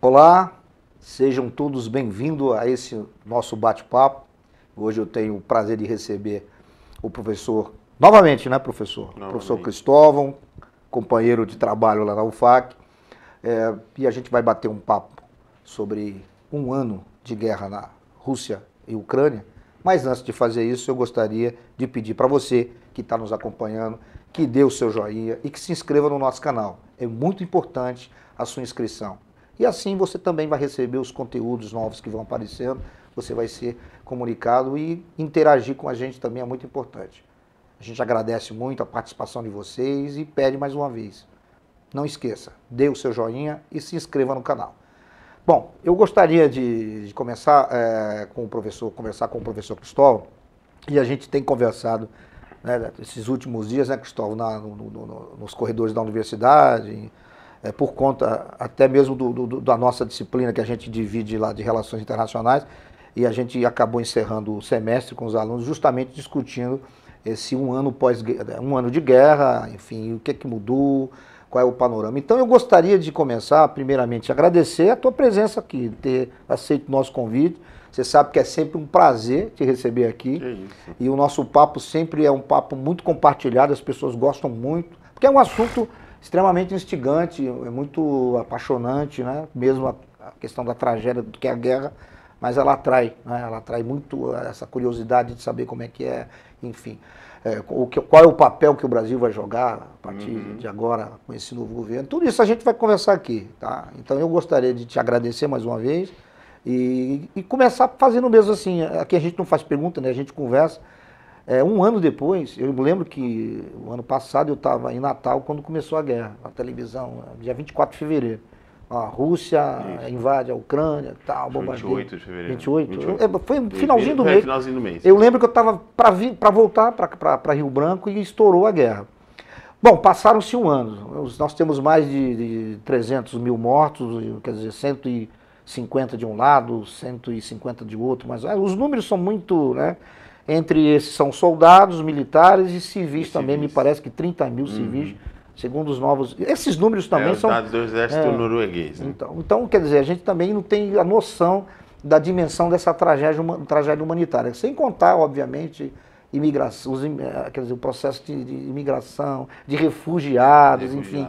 Olá, sejam todos bem-vindos a esse nosso bate-papo. Hoje eu tenho o prazer de receber o professor, novamente, né, professor? Novamente. Professor Cristóvão, companheiro de trabalho lá na UFAC. E a gente vai bater um papo sobre um ano de guerra na Rússia e Ucrânia. Mas antes de fazer isso, eu gostaria de pedir para você que está nos acompanhando, que dê o seu joinha e que se inscreva no nosso canal. É muito importante a sua inscrição. E assim você também vai receber os conteúdos novos que vão aparecendo, você vai ser comunicado e interagir com a gente também é muito importante. A gente agradece muito a participação de vocês e pede mais uma vez, não esqueça, dê o seu joinha e se inscreva no canal. Bom, eu gostaria de começar conversar com o professor Cristóvão, e a gente tem conversado, né, esses últimos dias, né, Cristóvão, nos corredores da universidade, por conta até mesmo da nossa disciplina que a gente divide lá de Relações Internacionais, e a gente acabou encerrando o semestre com os alunos justamente discutindo esse um ano de guerra, enfim, o que mudou, qual é o panorama. Então eu gostaria de começar, primeiramente, agradecer a tua presença aqui, ter aceito o nosso convite. Você sabe que é sempre um prazer te receber aqui. Que isso. E o nosso papo sempre é um papo muito compartilhado, as pessoas gostam muito, porque é um assunto extremamente instigante, é muito apaixonante, né? Mesmo a questão da tragédia do que é a guerra, mas ela atrai, né? Ela atrai muito essa curiosidade de saber como é que é, enfim, qual é o papel que o Brasil vai jogar a partir de agora com esse novo governo. Tudo isso a gente vai conversar aqui, tá? Então eu gostaria de te agradecer mais uma vez e começar fazendo mesmo assim, aqui a gente não faz pergunta, né? A gente conversa. Um ano depois, eu lembro que o ano passado eu estava em Natal quando começou a guerra, a televisão, dia 24 de fevereiro. A Rússia invade a Ucrânia, tal, bombardeio. 28 de fevereiro. 28? Foi no finalzinho do mês. Finalzinho do mês. Eu lembro que eu estava para voltar para Rio Branco e estourou a guerra. Bom, passaram-se um ano. Nós temos mais de 300 mil mortos, quer dizer, 150 de um lado, 150 de outro, mas os números são muito, né? Entre esses são soldados, militares e civis também, me parece que 30 mil civis, segundo os novos... Esses números também são... Os dados do exército norueguês. Né? Então, quer dizer, a gente também não tem a noção da dimensão dessa tragédia humanitária. Sem contar, obviamente, imigração, quer dizer, o processo de imigração, de refugiados, enfim...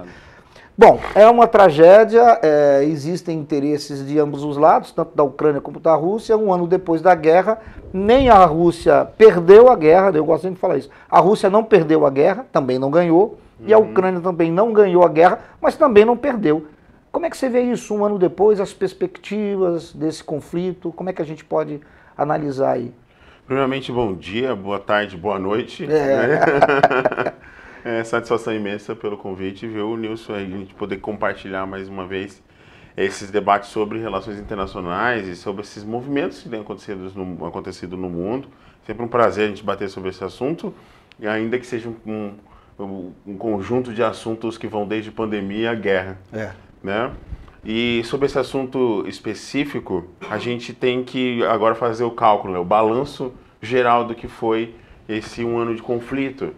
Bom, é uma tragédia, existem interesses de ambos os lados, tanto da Ucrânia como da Rússia. Um ano depois da guerra, nem a Rússia perdeu a guerra, eu gosto sempre de falar isso, a Rússia não perdeu a guerra, também não ganhou, e a Ucrânia também não ganhou a guerra, mas também não perdeu. Como é que você vê isso um ano depois, as perspectivas desse conflito, como é que a gente pode analisar aí? Primeiramente, bom dia, boa tarde, boa noite. Né? Satisfação imensa pelo convite, viu, Nilson, a gente poder compartilhar mais uma vez esses debates sobre relações internacionais e sobre esses movimentos que têm acontecido no mundo. Sempre um prazer a gente bater sobre esse assunto, e ainda que seja um conjunto de assuntos que vão desde pandemia à guerra. Né? E sobre esse assunto específico, a gente tem que agora fazer o cálculo, né? O balanço geral do que foi esse um ano de conflito.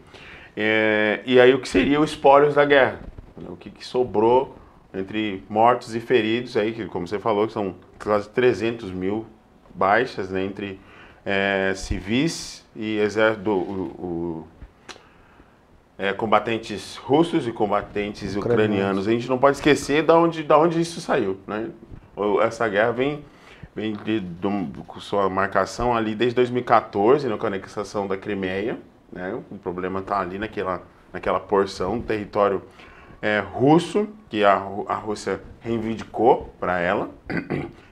E aí o que seria o espólios da guerra, o que sobrou entre mortos e feridos, aí, que, como você falou, que são quase 300 mil baixas, né, entre civis e exército, combatentes russos e combatentes ucranianos. A gente não pode esquecer de onde isso saiu. Né? Essa guerra vem com sua marcação ali desde 2014, na anexação da Crimeia. Né? O problema está ali naquela porção do território russo, que a Rússia reivindicou para ela.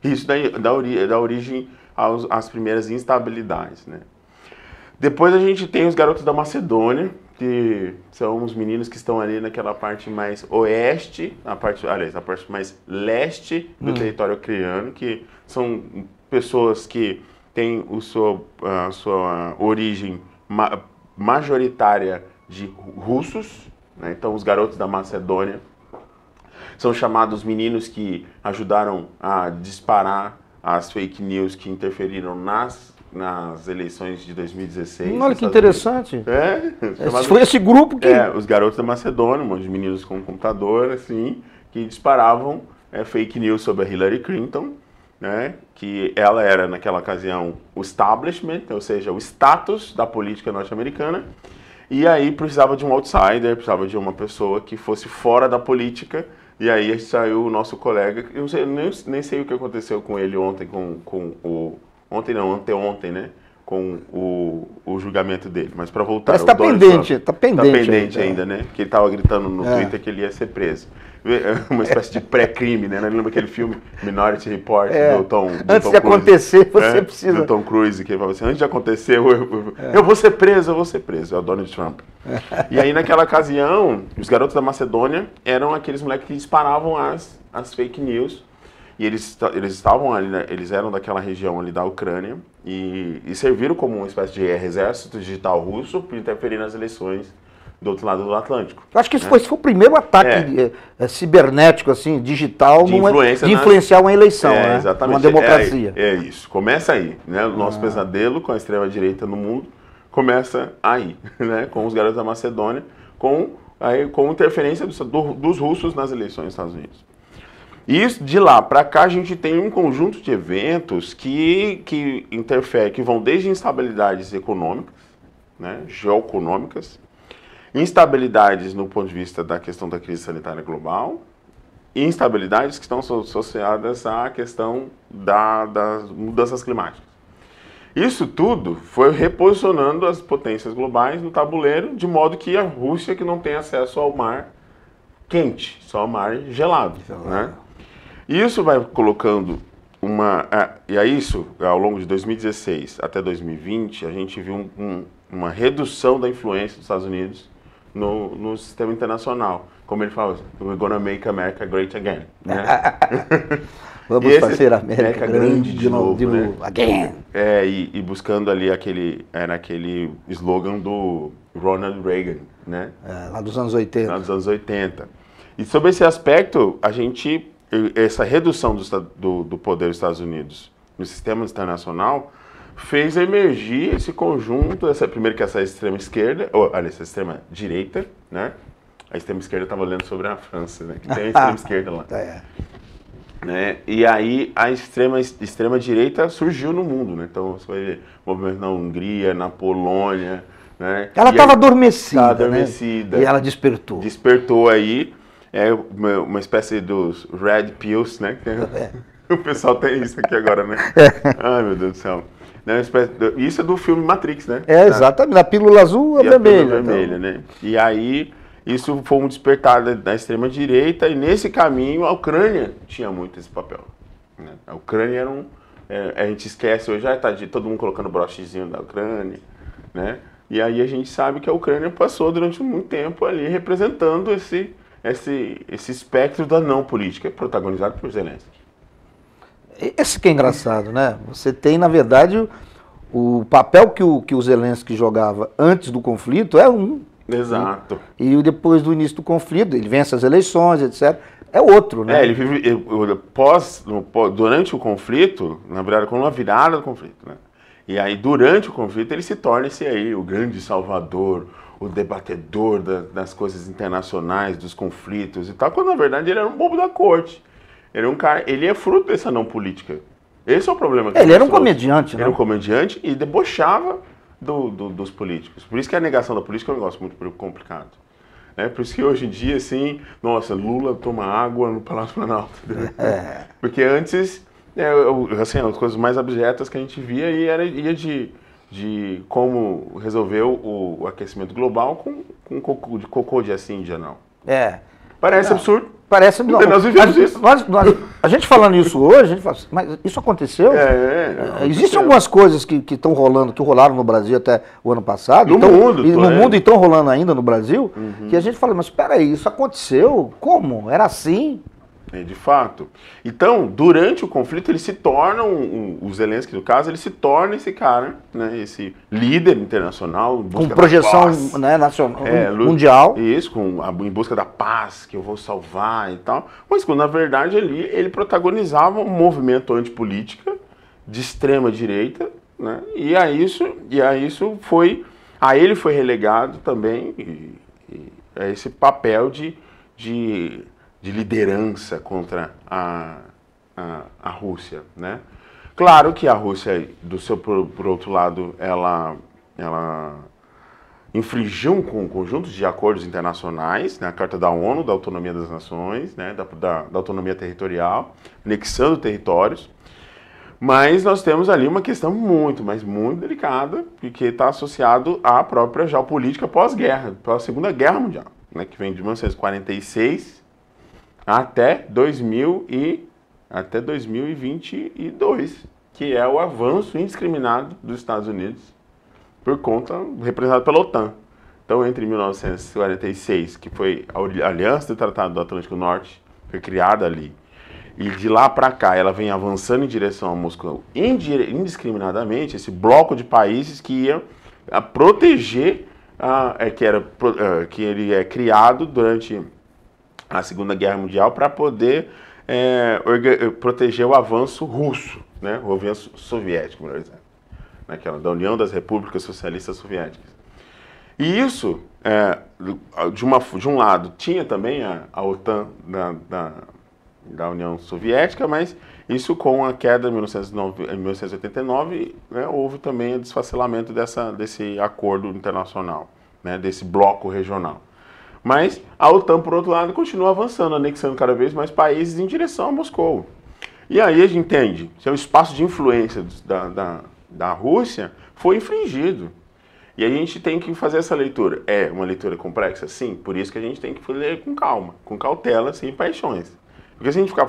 Isso dá origem às primeiras instabilidades. Né? Depois a gente tem os garotos da Macedônia, que são os meninos que estão ali naquela parte mais oeste, a parte mais leste do território ucraniano, que são pessoas que têm a sua origem majoritária de russos, né? Então os garotos da Macedônia são chamados meninos que ajudaram a disparar as fake news que interferiram nas eleições de 2016. Olha que interessante. Foi esse grupo que... os garotos da Macedônia, um monte de meninos com computador, assim, que disparavam fake news sobre a Hillary Clinton, né, que ela era, naquela ocasião, o establishment, ou seja, o status da política norte-americana, e aí precisava de um outsider, precisava de uma pessoa que fosse fora da política, e aí saiu o nosso colega, eu não sei, nem sei o que aconteceu com ele ontem, anteontem, né, com o julgamento dele, mas para voltar... Parece que tá pendente, tá pendente ainda, né, que ele estava gritando no Twitter que ele ia ser preso. Uma espécie de pré-crime, né? Lembra aquele filme Minority Report do Tom Cruise? Antes de acontecer, você precisa... Do Tom Cruise, que ele fala assim, antes de acontecer, eu vou ser preso, é o Donald Trump. E aí, naquela ocasião, os garotos da Macedônia eram aqueles moleques que disparavam as fake news. E eles estavam ali, né? Eles eram daquela região ali da Ucrânia e serviram como uma espécie de exército digital russo para interferir nas eleições do outro lado do Atlântico. Eu acho que esse foi o primeiro ataque cibernético, assim, digital, de influenciar uma eleição, né? Exatamente. Uma democracia. É isso. Começa aí, né? O nosso pesadelo com a extrema-direita no mundo começa aí, né? Com os garotos da Macedônia, com interferência dos russos nas eleições dos Estados Unidos. E de lá para cá a gente tem um conjunto de eventos que interferem, que vão desde instabilidades econômicas, né? Geoeconômicas, instabilidades no ponto de vista da questão da crise sanitária global e instabilidades que estão associadas à questão das mudanças climáticas. Isso tudo foi reposicionando as potências globais no tabuleiro, de modo que a Rússia, que não tem acesso ao mar quente, só ao mar gelado, né? Isso vai colocando e aí isso, ao longo de 2016 até 2020, a gente viu uma redução da influência dos Estados Unidos no sistema internacional. Como ele fala, we're gonna make America great again. Né? Vamos fazer a América grande de novo, né? Again. E buscando ali aquele slogan do Ronald Reagan, né? Lá dos anos 80. Lá dos anos 80. E sobre esse aspecto, essa redução do poder dos Estados Unidos no sistema internacional fez emergir esse conjunto, primeiro que essa extrema esquerda, essa extrema direita, né? A extrema esquerda estava lendo sobre a França, né? Que tem a extrema esquerda lá. Né? E aí a extrema direita surgiu no mundo, né? Então você vai ver movimento na Hungria, na Polônia, né? Ela estava adormecida, né? E ela despertou. Despertou aí, uma espécie dos Red Pills, né? O pessoal tem isso aqui agora, né? Ai, meu Deus do céu. Isso é do filme Matrix, né? Exatamente. A pílula azul e a vermelha. Vermelha, né? E aí, isso foi um despertar da extrema-direita, e nesse caminho a Ucrânia tinha muito esse papel. Né? A Ucrânia era a gente esquece hoje, todo mundo colocando o brochezinho da Ucrânia, né? E aí a gente sabe que a Ucrânia passou durante muito tempo ali representando esse espectro da não política, protagonizado por Zelensky. Esse que é engraçado, né? Você tem, na verdade, o papel que o Zelensky jogava antes do conflito é um. Exato. E depois do início do conflito, ele vence as eleições, etc., é outro, né? Ele vive durante o conflito, na verdade, com uma virada do conflito, né? E aí, durante o conflito, ele se torna o grande salvador, o debatedor das coisas internacionais, dos conflitos e tal, quando, na verdade, ele era um bobo da corte. Ele é fruto dessa não política. Esse é o problema. Ele era um comediante, né? Era um comediante e debochava dos políticos. Por isso que a negação da política é um negócio muito complicado. Por isso que hoje em dia, assim, nossa, Lula toma água no Palácio Planalto. Porque antes, as coisas mais abjetas que a gente via ia de como resolver o aquecimento global com cocô de Índia, não. Parece absurdo. Parece não. Nós vivemos isso. A gente falando isso hoje, a gente fala, mas isso aconteceu? Existem algumas coisas que estão rolando, que rolaram no Brasil até o ano passado. No mundo e estão rolando ainda no Brasil, que a gente fala, mas espera aí, isso aconteceu? Como? Era assim? De fato. Então, durante o conflito, ele se torna, o Zelensky, no caso, ele se torna esse cara, né, esse líder internacional. Com projeção, né, nacional, mundial. Isso, em busca da paz, que eu vou salvar e tal. Mas, na verdade, ele protagonizava um movimento antipolítica de extrema direita, né, e a isso foi... A ele foi relegado também a esse papel de de liderança contra a Rússia, né? Claro que a Rússia, por outro lado, ela infringiu um conjunto de acordos internacionais, né, a Carta da ONU, da Autonomia das Nações, né, da autonomia territorial, anexando territórios, mas nós temos ali uma questão mas muito delicada, porque está associado à própria geopolítica pós-guerra, pela Segunda Guerra Mundial, né, que vem de 1946 até 2022, que é o avanço indiscriminado dos Estados Unidos, por conta, representado pela OTAN. Então, entre 1946, que foi a Aliança do Tratado do Atlântico Norte, foi criada ali, e de lá para cá ela vem avançando em direção a Moscou indiscriminadamente, esse bloco de países que ia proteger, que ele é criado durante a Segunda Guerra Mundial para poder proteger o avanço russo, né, o avanço soviético, melhor dizendo. Da União das Repúblicas Socialistas Soviéticas. E isso, de um lado, tinha também a OTAN da União Soviética, mas isso com a queda em 1989, né, houve também o desfacelamento desse acordo internacional, né, desse bloco regional. Mas a OTAN, por outro lado, continua avançando, anexando cada vez mais países em direção a Moscou. E aí a gente entende que o espaço de influência da Rússia foi infringido. E a gente tem que fazer essa leitura. É uma leitura complexa? Sim. Por isso que a gente tem que ler com calma, com cautela, sem paixões. Porque se a gente ficar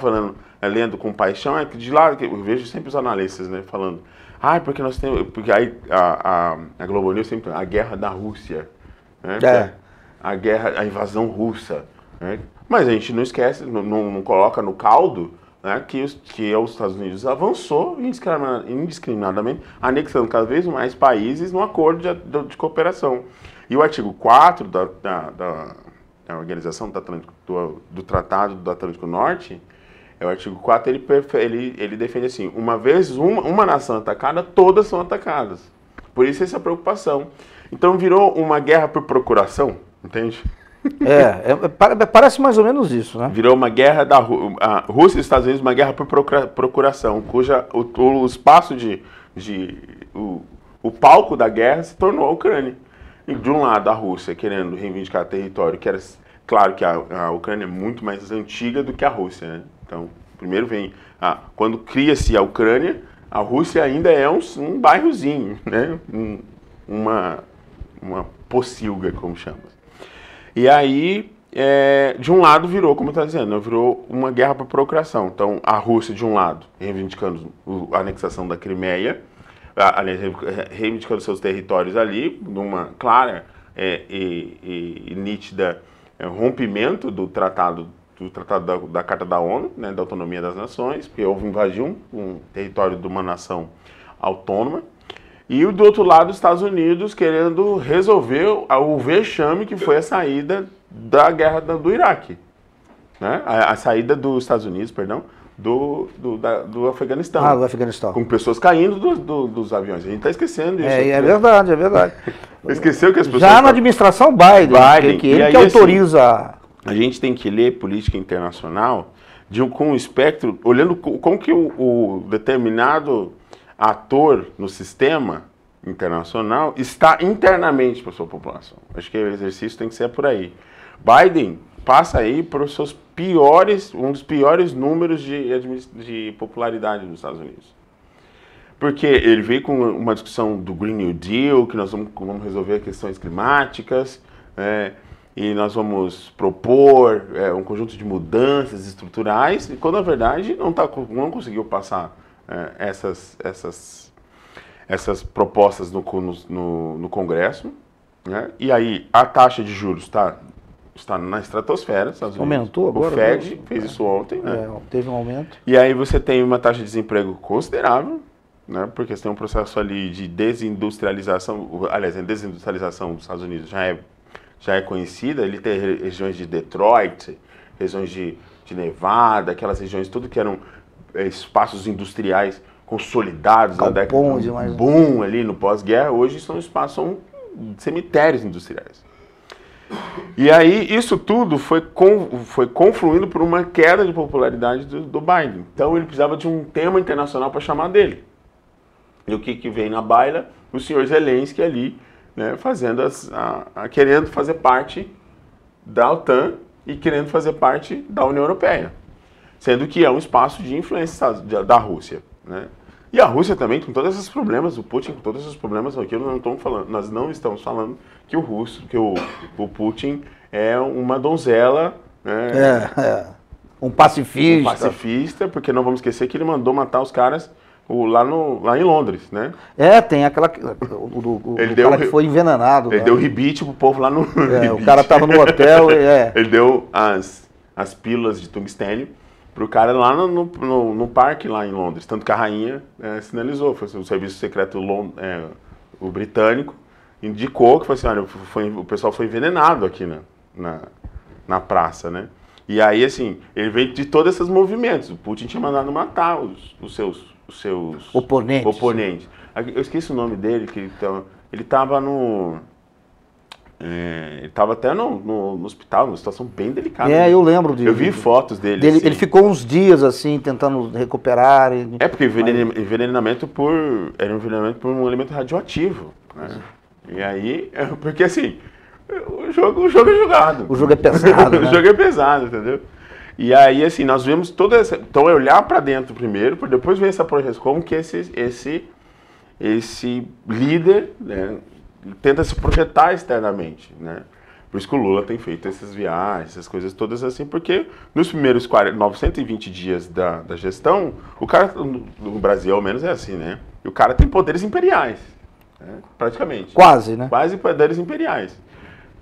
lendo com paixão, é que de lá, eu vejo sempre os analistas, né, falando, porque nós temos, porque aí a Globo News sempre, a guerra da Rússia, né, a invasão russa, né, mas a gente não esquece, não coloca no caldo, né, que os Estados Unidos avançou indiscriminadamente, anexando cada vez mais países no acordo de cooperação. E o artigo 4 da Organização do Tratado do Atlântico Norte, o artigo 4, ele defende assim, uma vez uma nação atacada, todas são atacadas. Por isso essa preocupação. Então virou uma guerra por procuração, entende? Parece mais ou menos isso, né? Virou uma guerra da Rússia e Estados Unidos, uma guerra por procuração, cuja o espaço o palco da guerra se tornou a Ucrânia. E de um lado a Rússia querendo reivindicar território, que era claro que a Ucrânia é muito mais antiga do que a Rússia, né? Então, primeiro vem quando cria-se a Ucrânia, a Rússia ainda é um bairrozinho, né? Uma pocilga, como chama. E aí, de um lado virou, como eu estava dizendo, virou uma guerra por procuração. Então, a Rússia, de um lado, reivindicando a anexação da Crimeia, reivindicando seus territórios ali, numa clara e nítida rompimento do tratado da Carta da ONU, né, da Autonomia das Nações, porque houve invasão um território de uma nação autônoma. E do outro lado, os Estados Unidos querendo resolver o vexame que foi a saída da guerra do Iraque. Né? A saída dos Estados Unidos, perdão, do Afeganistão. Do Afeganistão. Com pessoas caindo dos aviões. A gente está esquecendo isso. É verdade, é verdade. Esqueceu que as pessoas... Já na administração Biden, que ele que autoriza... A gente tem que ler política internacional com um espectro, olhando como que o determinado ator no sistema internacional está internamente para a sua população. Acho que o exercício tem que ser por aí. Biden passa aí por um dos piores números de popularidade nos Estados Unidos. Porque ele veio com uma discussão do Green New Deal, que nós vamos resolver questões climáticas, e nós vamos propor um conjunto de mudanças estruturais, e quando na verdade não conseguiu passar essas propostas no Congresso, né? E aí a taxa de juros está na estratosfera. Aumentou agora. O Fed fez isso ontem. Né? Teve um aumento. E aí você tem uma taxa de desemprego considerável, né? Porque você tem um processo ali de desindustrialização. Aliás, a desindustrialização dos Estados Unidos já é conhecida. Ele tem regiões de Detroit, regiões de Nevada, aquelas regiões tudo que eram espaços industriais consolidados na década de boom ali no pós-guerra, hoje são cemitérios industriais. E aí isso tudo foi confluindo por uma queda de popularidade do Biden. Então ele precisava de um tema internacional para chamar dele. E o que vem na baila? O senhor Zelensky ali, né, fazendo querendo fazer parte da OTAN e querendo fazer parte da União Europeia. Sendo que é um espaço de influência da Rússia, né? E a Rússia também, com todos esses problemas, o Putin com todos esses problemas, aqui nós não estamos falando que o Putin é uma donzela, né? Um pacifista. Um pacifista, porque não vamos esquecer que ele mandou matar os caras lá em Londres, né? Tem aquela... O cara que foi envenenado. Ele deu ribite pro povo lá no... o cara tava no hotel Ele deu as pílulas de tungstênio pro cara lá no parque lá em Londres. Tanto que a rainha sinalizou, foi o serviço secreto o britânico, indicou que foi assim, olha, o pessoal foi envenenado aqui na praça, né? E aí, assim, ele veio de todos esses movimentos. O Putin tinha mandado matar os seus oponentes. Eu esqueci o nome dele, que ele estava ele estava até no hospital, numa situação bem delicada. Eu lembro disso. Eu vi fotos dele. Ele ficou uns dias assim, tentando recuperar. Porque envenenamento era um envenenamento por um elemento radioativo, né? E aí, porque assim, o jogo é jogado. O jogo é pesado, né? O jogo é pesado, entendeu? E aí, assim, nós vemos toda essa... Então, é olhar para dentro primeiro, para depois ver essa projeção, como que esse líder, né, tenta se projetar externamente, né? Por isso que o Lula tem feito essas viagens, essas coisas todas assim, porque nos primeiros 920 dias da gestão, o cara, no Brasil ao menos é assim, né? E o cara tem poderes imperiais, né? Praticamente. Quase, né? Quase poderes imperiais.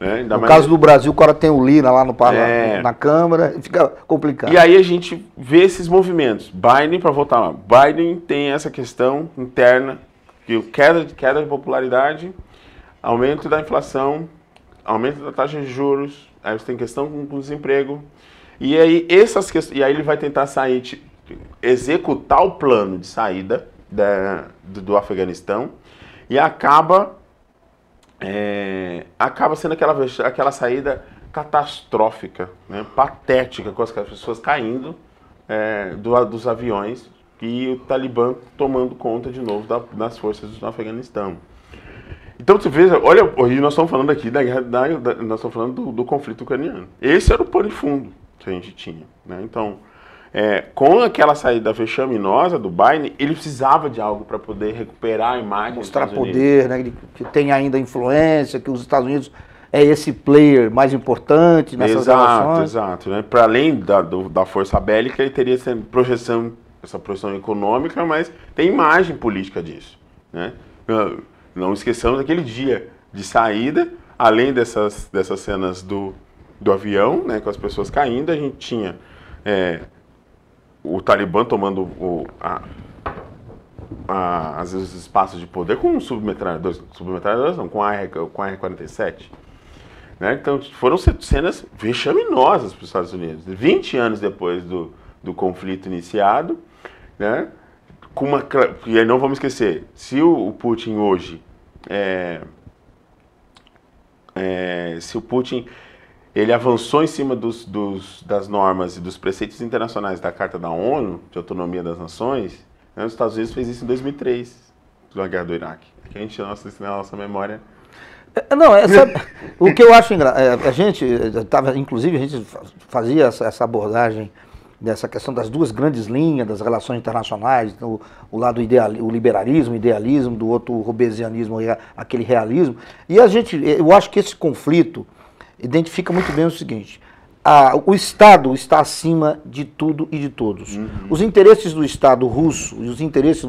Né? No caso do Brasil, o cara tem o Lira lá no parlamento, na Câmara, fica complicado. E aí a gente vê esses movimentos. Biden, para voltar lá, Biden tem essa questão interna, que queda de popularidade, aumento da inflação, aumento da taxa de juros, aí você tem questão com o desemprego. E aí ele vai tentar executar o plano de saída do Afeganistão e acaba sendo aquela saída catastrófica, né, patética, com as pessoas caindo dos aviões e o Talibã tomando conta de novo das forças do Afeganistão. Então você veja, olha, hoje nós estamos falando aqui nós estamos falando do conflito ucraniano. Esse era o pano de fundo que a gente tinha, né? Então, com aquela saída vexaminosa do Biden, ele precisava de algo para poder recuperar a imagem. Mostrar poder, né? Que tem ainda influência, que os Estados Unidos é esse player mais importante nessas relações. Exato, né? Para além da força bélica, ele teria essa projeção econômica, mas tem imagem política disso, né? Não esqueçamos daquele dia de saída, além dessas cenas do avião, né, com as pessoas caindo, a gente tinha o Talibã tomando os espaços de poder com submetralhadoras não, com a AR-47. Né? Então foram cenas vexaminosas para os Estados Unidos. 20 anos depois do conflito iniciado, né? E aí não vamos esquecer, se o Putin hoje, se o Putin ele avançou em cima das normas e dos preceitos internacionais da Carta da ONU, de Autonomia das Nações, né, os Estados Unidos fez isso em 2003, na guerra do Iraque. Aqui a gente na nossa memória... o que eu acho engraçado, inclusive a gente fazia essa abordagem dessa questão das duas grandes linhas das relações internacionais, o lado o liberalismo, idealismo, do outro o robesianismo, aquele realismo. E eu acho que esse conflito identifica muito bem o seguinte: o Estado está acima de tudo e de todos. Uhum. Os interesses do Estado russo e os interesses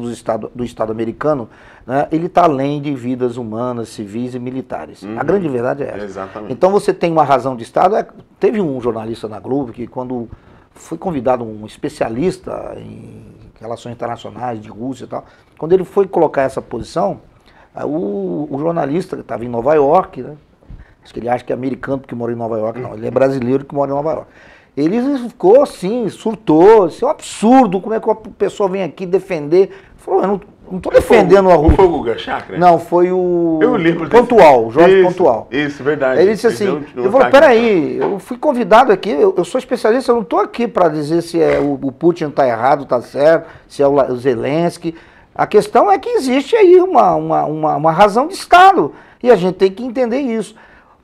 do Estado americano, né, ele está além de vidas humanas, civis e militares. Uhum. A grande verdade é essa. Exatamente. Então você tem uma razão de Estado. Teve um jornalista na Globo que, quando foi convidado um especialista em relações internacionais, de Rússia e tal, quando ele foi colocar essa posição, o jornalista estava em Nova York, né? Acho que ele acha que é americano porque mora em Nova York, não, ele é brasileiro que mora em Nova York. ele ficou assim, surtou, isso é um absurdo, como é que uma pessoa vem aqui defender? Falou, eu não estou defendendo a Rússia. Foi o Guga Chakra? Não, foi o eu lembro Pontual, Jorge isso, Pontual. Isso, verdade. Ele disse assim, eu falei, peraí, eu fui convidado aqui, eu sou especialista, eu não estou aqui para dizer se o Putin está errado, está certo, se é o Zelensky. A questão é que existe aí uma razão de Estado, e a gente tem que entender isso.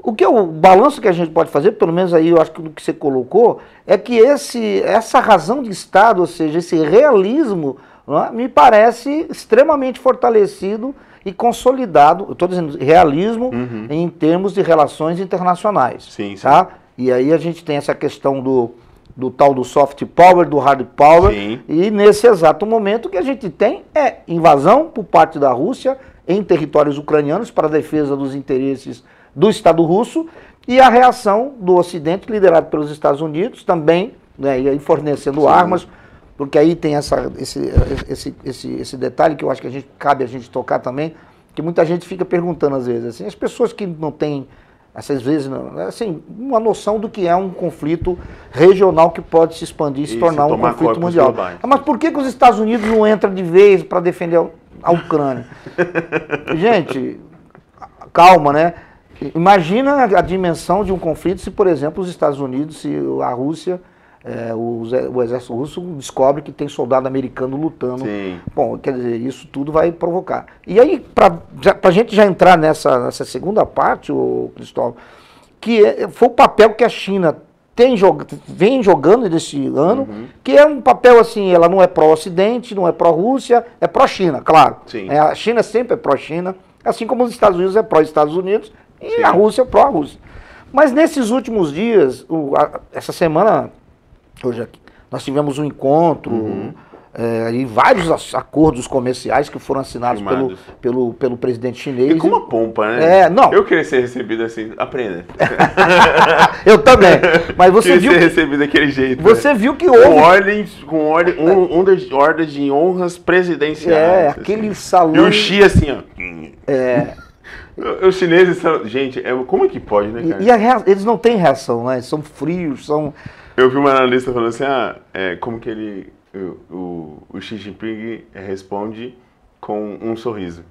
O balanço que a gente pode fazer, pelo menos aí eu acho que o que você colocou, é que essa razão de Estado, ou seja, esse realismo, me parece extremamente fortalecido e consolidado, eu estou dizendo realismo em termos de relações internacionais. Sim, sim. Tá? E aí a gente tem essa questão do tal do soft power, do hard power, sim. E nesse exato momento o que a gente tem é invasão por parte da Rússia em territórios ucranianos para a defesa dos interesses do Estado russo e a reação do Ocidente, liderado pelos Estados Unidos, também, né, e aí fornecendo armas, porque aí tem esse detalhe que eu acho que cabe a gente tocar também, que muita gente fica perguntando às vezes, assim, as pessoas que não têm, às vezes, assim, uma noção do que é um conflito regional que pode se expandir e se tornar um conflito mundial. Mas por que os Estados Unidos não entram de vez para defender a Ucrânia? Gente, calma, né? Imagina a dimensão de um conflito se, por exemplo, os Estados Unidos, se a Rússia, o exército russo descobre que tem soldado americano lutando. Sim. Bom, quer dizer, isso tudo vai provocar. E aí, para a gente já entrar nessa segunda parte, Cristóvão, que foi o papel que a China vem jogando nesse ano, que é um papel assim, ela não é pró-Ocidente, não é pró-Rússia, é pró-China, claro. Sim. A China sempre é pró-China, assim como os Estados Unidos é pró-Estados Unidos, e sim. a Rússia é pró-Rússia. Mas nesses últimos dias, essa semana, hoje aqui, nós tivemos um encontro, e vários acordos comerciais que foram assinados pelo presidente chinês. E com uma pompa, né? Não. Eu queria ser recebido assim, aprenda. Eu também. Mas você viu ser recebido daquele jeito. Você viu que houve... Com ordens de honras presidenciais. Aquele assim. salão... E o Xi assim, ó. Os chineses são... Gente, como é que pode, né, cara? Eles não têm reação, né? Eles são frios, são... Eu vi uma analista falando assim, como que o Xi Jinping responde com um sorriso.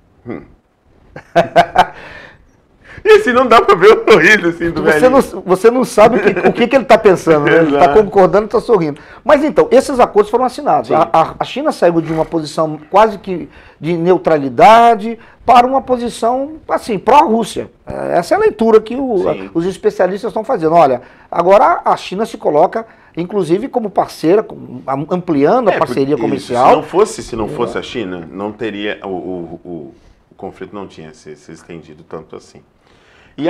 E assim, não dá pra ver o sorriso assim do velho. Você não sabe o que ele está pensando, né? Ele está concordando e está sorrindo. Mas então, esses acordos foram assinados. A China saiu de uma posição quase que de neutralidade para uma posição, assim, pró-Rússia. Essa é a leitura que os especialistas estão fazendo. Olha, agora a China se coloca, inclusive, como parceira, ampliando a parceria comercial. Se não fosse a China, não teria, o conflito não tinha se estendido tanto assim. E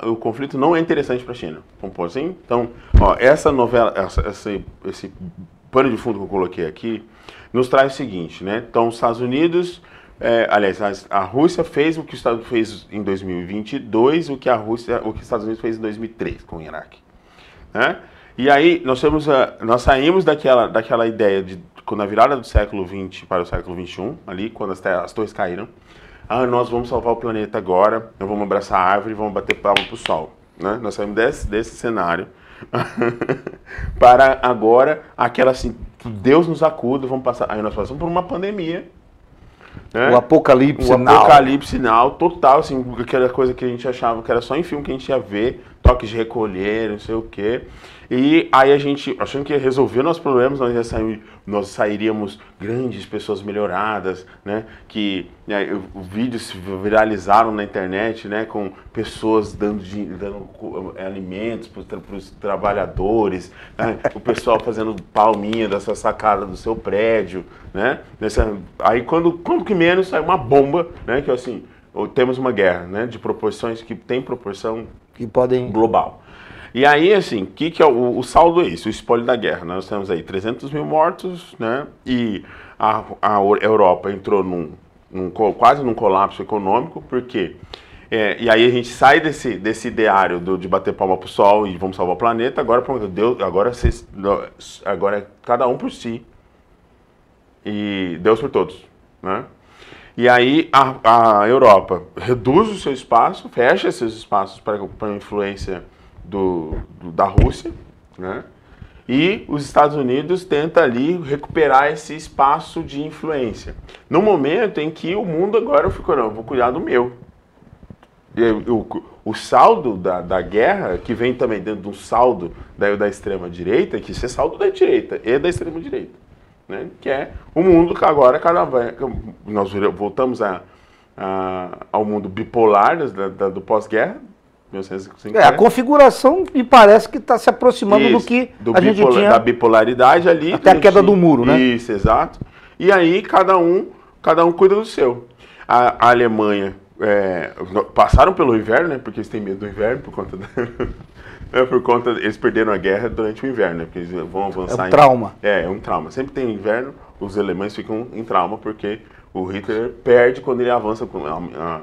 o conflito não é interessante para a China, vamos pôr assim? Então, essa novela, esse pano de fundo que eu coloquei aqui, nos traz o seguinte, né? Então, os Estados Unidos, aliás, a Rússia fez o que os Estados Unidos fez em 2022, o que os Estados Unidos fez em 2003 com o Iraque, né? E aí, nós saímos daquela ideia de, na virada do século XX para o século XXI, ali, quando as torres caíram, nós vamos salvar o planeta agora, nós vamos abraçar a árvore e vamos bater palma pro sol, né? Nós saímos desse cenário para agora, aquela assim, Deus nos acuda, aí nós passamos por uma pandemia, né? O apocalipse total, assim, aquela coisa que a gente achava que era só em filme que a gente ia ver, toques de recolher, não sei o quê. E aí a gente, achando que ia resolver nossos problemas, nós sairíamos grandes pessoas melhoradas, né? Que vídeos se viralizaram na internet, né? Com pessoas dando alimentos para os trabalhadores, né? O pessoal fazendo palminha da sua sacada do seu prédio, né? Aí quando que menos sai uma bomba, né? Que assim, temos uma guerra, né? De proporções que tem proporção que podem global. E aí, assim, que é o saldo é isso, o espólio da guerra. Nós temos aí 300 mil mortos, né? E a Europa entrou quase num colapso econômico, porque... e aí a gente sai desse ideário de bater palma pro sol e vamos salvar o planeta, agora é cada um por si e Deus por todos, né? E aí a Europa reduz o seu espaço, fecha esses espaços para a influência da Rússia, né? E os Estados Unidos tentam ali recuperar esse espaço de influência. No momento em que o mundo agora ficou, não, vou cuidar do meu. E o saldo da guerra, que vem também dentro de um saldo da extrema-direita, que isso é saldo da direita e da extrema-direita, né? Que é o mundo que agora, nós voltamos ao mundo bipolar do pós-guerra, 1950. A configuração me parece que está se aproximando do que a gente tinha... Da bipolaridade ali. Até a queda do muro, né? Isso, exato. E aí cada um cuida do seu. A Alemanha... passaram pelo inverno, né? Porque eles têm medo do inverno por conta eles perderam a guerra durante o inverno, né? Porque eles vão avançar. É um trauma. É um trauma. Sempre tem inverno, os alemães ficam em trauma porque o Hitler perde quando ele avança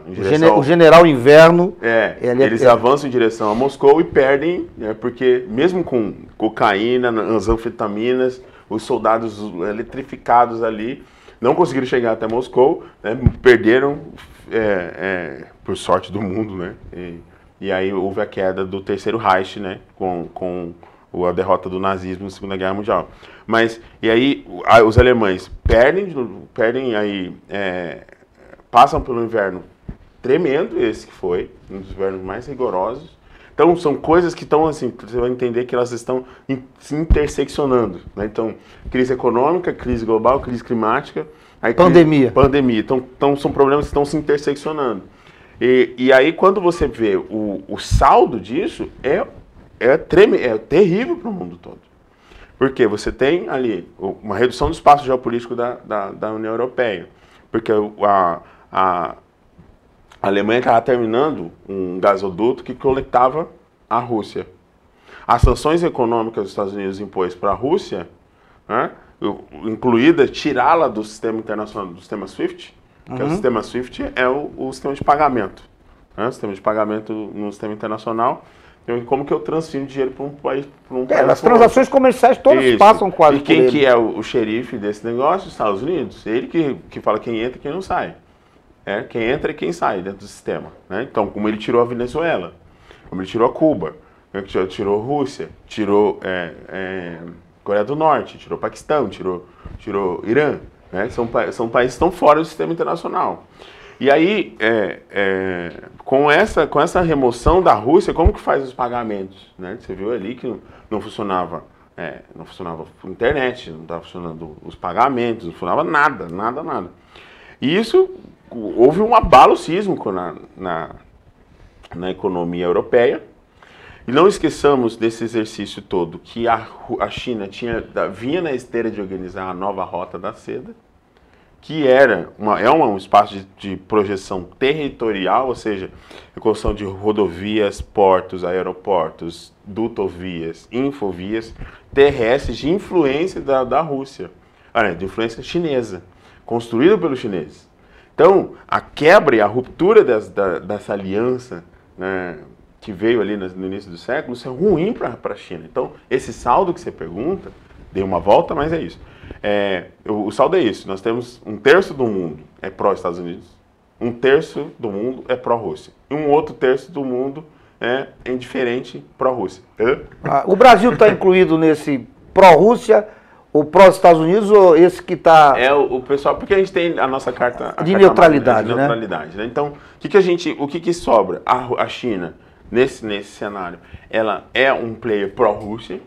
em direção... O general inverno... eles avançam em direção a Moscou e perdem, porque mesmo com cocaína, as anfetaminas, os soldados eletrificados ali não conseguiram chegar até Moscou, né? Perderam... por sorte do mundo, né? E aí houve a queda do Terceiro Reich, né? Com a derrota do nazismo na Segunda Guerra Mundial. Mas, e aí os alemães perdem aí, passam pelo inverno tremendo, esse que foi, um dos invernos mais rigorosos. Então, são coisas que estão, assim, você vai entender que elas estão se interseccionando, né? Então, crise econômica, crise global, crise climática, aí, pandemia. Pandemia. Então, são problemas que estão se interseccionando. E aí, quando você vê o saldo disso, é terrível para o mundo todo. Porque você tem ali uma redução do espaço geopolítico da União Europeia. Porque a Alemanha estava terminando um gasoduto que conectava a Rússia. As sanções econômicas que os Estados Unidos impôs para a Rússia, né, incluída tirá-la do sistema internacional, do sistema SWIFT, que é o sistema SWIFT, é o sistema de pagamento. Né, o sistema de pagamento no sistema internacional. Como que eu transfiro dinheiro para um país? As transações comerciais todas passam quase por ele. E quem que é o xerife desse negócio? Os Estados Unidos. Ele que fala quem entra e quem não sai. Quem entra e quem sai dentro do sistema. Né? Então, como ele tirou a Venezuela, como ele tirou a Cuba, tirou a Rússia, tirou Coreia do Norte, tirou o Paquistão, tirou Irã. Né? São países que estão fora do sistema internacional. E aí, com essa remoção da Rússia, como que faz os pagamentos? Né? Você viu ali que não funcionava a internet, não estava funcionando os pagamentos, não funcionava nada. E isso, houve um abalo sísmico na economia europeia. E não esqueçamos desse exercício todo que a China vinha na esteira de organizar a nova Rota da Seda, que é um espaço de projeção territorial, ou seja, a construção de rodovias, portos, aeroportos, dutovias, infovias terrestres de influência da Rússia, de influência chinesa, construída pelos chineses. Então, a quebra e a ruptura dessa aliança, né, que veio ali no início do século, isso é ruim para a China. Então, esse saldo que você pergunta, dei uma volta, mas é isso. O saldo é isso, nós temos 1/3 do mundo é pró-Estados Unidos, 1/3 do mundo é pró-Rússia, e um outro terço do mundo é indiferente pró-Rússia. O Brasil está incluído nesse pró-Rússia, ou pró-Estados Unidos, ou esse que está... O pessoal, porque a gente tem a nossa carta... De neutralidade, né? Né? Então, o que sobra? A China, nesse cenário, ela é um player pró-Rússia,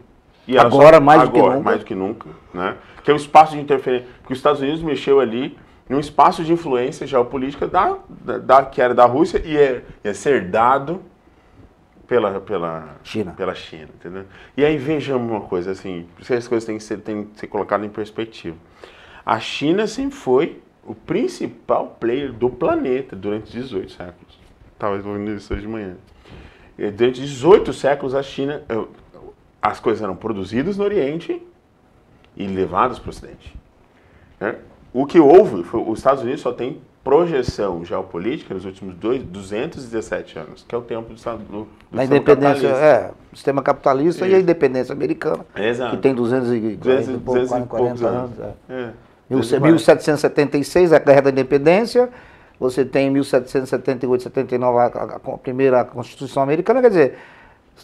e agora, mais do que nunca, né? Que é um espaço de interferência, porque os Estados Unidos mexeu ali num espaço de influência geopolítica que era da Rússia e ia ser dado pela China, entendeu? E aí vejamos uma coisa, assim, as coisas têm que ser colocadas em perspectiva. A China sempre foi o principal player do planeta durante 18 séculos. Estava ouvindo isso hoje de manhã. Durante 18 séculos a China... As coisas eram produzidas no Oriente e levadas para o Ocidente. Né? O que houve foi os Estados Unidos só tem projeção geopolítica nos últimos 217 anos, que é o tempo do da independência, sistema capitalista. Isso. E a independência americana, exato, que tem 240 anos. 1776, a Guerra da Independência, você tem 1778, 79 a primeira Constituição Americana, quer dizer...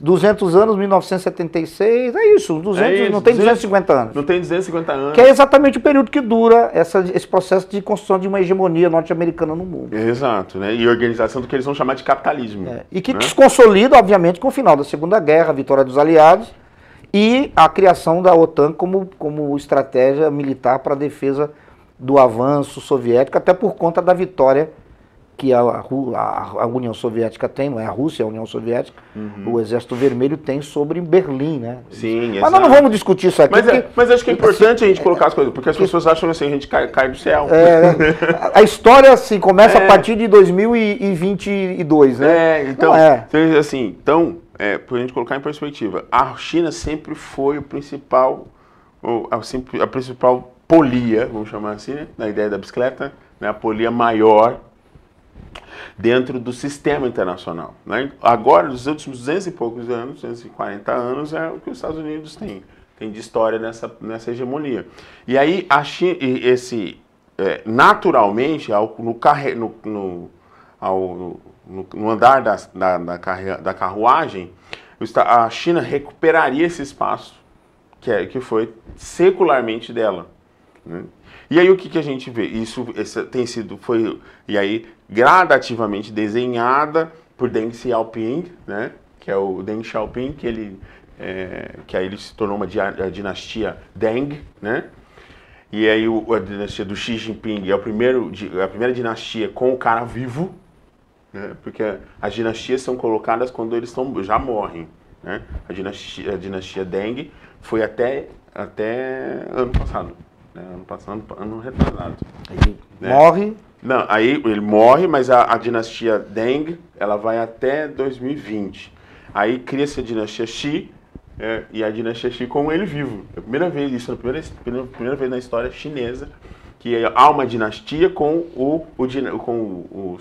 200 anos, 1976, é isso, 200, não tem 250 anos. Não tem 250 anos. Que é exatamente o período que dura esse processo de construção de uma hegemonia norte-americana no mundo. Exato, né? E organização do que eles vão chamar de capitalismo. E que se consolida, obviamente, com o final da Segunda Guerra, a vitória dos aliados e a criação da OTAN como estratégia militar para a defesa do avanço soviético, até por conta da vitória que a União Soviética tem, não é a Rússia, é a União Soviética, o Exército Vermelho tem sobre Berlim, né? Sim, mas nós não vamos discutir isso aqui. Mas acho que é importante a gente colocar as coisas, porque as pessoas acham assim, a gente cai do céu. A história, assim, começa a partir de 2022, né? Então, assim, para a gente colocar em perspectiva, a China sempre foi a principal polia, vamos chamar assim, né? Na ideia da bicicleta, né? A polia maior dentro do sistema internacional, né? Agora, nos últimos 200 e poucos anos, 240 anos, é o que os Estados Unidos têm de história nessa hegemonia. E aí, a China, naturalmente, no andar da carruagem, a China recuperaria esse espaço que foi secularmente dela, né? E aí o que a gente vê? Isso foi gradativamente desenhada por Deng Xiaoping, né? Que é o Deng Xiaoping, que aí ele se tornou a dinastia Deng, né? E aí a dinastia do Xi Jinping é a primeira dinastia com o cara vivo, né? Porque as dinastias são colocadas quando eles já morrem, né? A dinastia Deng foi até ano passado. Ano retrasado. Ele morre? Não, aí ele morre, mas a dinastia Deng, ela vai até 2020. Aí cria-se a dinastia Xi, e a dinastia Xi com ele vivo. É a primeira vez, isso é a primeira vez na história chinesa, que há uma dinastia com o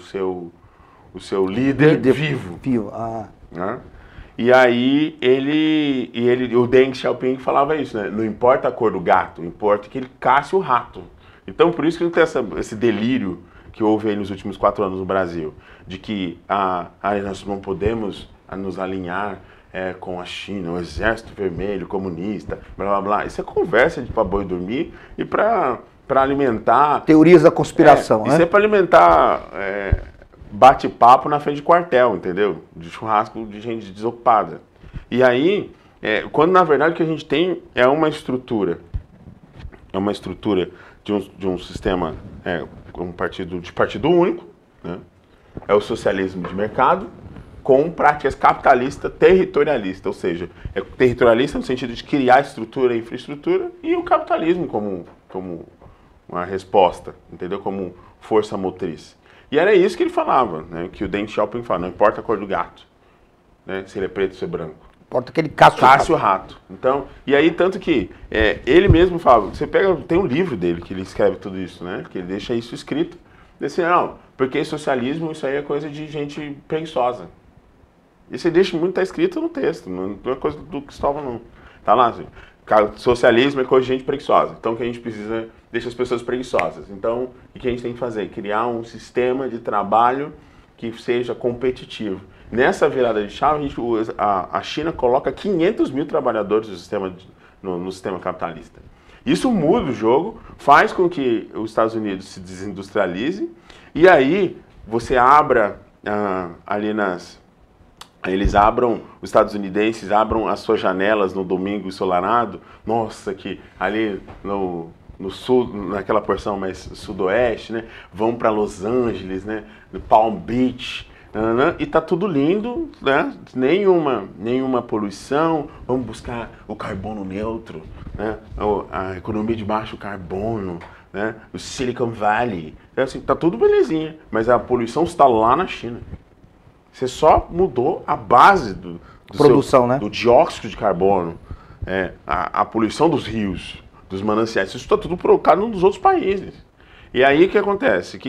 seu líder vivo. Né? E aí o Deng Xiaoping falava isso, né? Não importa a cor do gato, importa que ele casse o rato. Então por isso que não tem esse delírio que houve aí nos últimos 4 anos no Brasil, de que nós não podemos nos alinhar com a China, o Exército Vermelho, comunista, blá blá blá. Isso é conversa para boi dormir e para alimentar... Teorias da conspiração, né? Isso é para alimentar... bate-papo na frente de quartel, entendeu? De churrasco de gente desocupada. E aí, quando na verdade o que a gente tem é uma estrutura de um sistema, de partido único, né? É o socialismo de mercado com práticas capitalista territorialista, ou seja, é territorialista no sentido de criar estrutura e infraestrutura, e o capitalismo como uma resposta, entendeu? Como força motriz. E era isso que ele falava, né? Que o Deng Xiaoping fala, não importa a cor do gato, né? Se ele é preto ou se é branco. Importa que ele casse o rato. Então, e aí tanto que ele mesmo fala, você tem um livro dele que ele escreve tudo isso, né? Que ele deixa isso escrito. Desse, não, porque socialismo, isso aí é coisa de gente preguiçosa. E você deixa muito, tá escrito no texto, não é coisa do Cristóvão, não. Tá lá, assim, socialismo é coisa de gente preguiçosa. Então, o que a gente precisa deixa as pessoas preguiçosas. Então, o que a gente tem que fazer? Criar um sistema de trabalho que seja competitivo. Nessa virada de chave, a China coloca 500 mil trabalhadores no sistema capitalista. Isso muda o jogo, faz com que os Estados Unidos se desindustrialize, e aí você abra os estadunidenses abram as suas janelas no domingo ensolarado. Nossa, que ali no sul, naquela porção mais sudoeste, né? Vão para Los Angeles, né? No Palm Beach, e tá tudo lindo, né? Nenhuma poluição. Vamos buscar o carbono neutro, né? A economia de baixo carbono, né? O Silicon Valley, assim, tá tudo belezinha, mas a poluição está lá na China. Você só mudou a base né? Do dióxido de carbono, a poluição dos rios, dos mananciais. Isso está tudo provocado nos outros países. E aí o que acontece?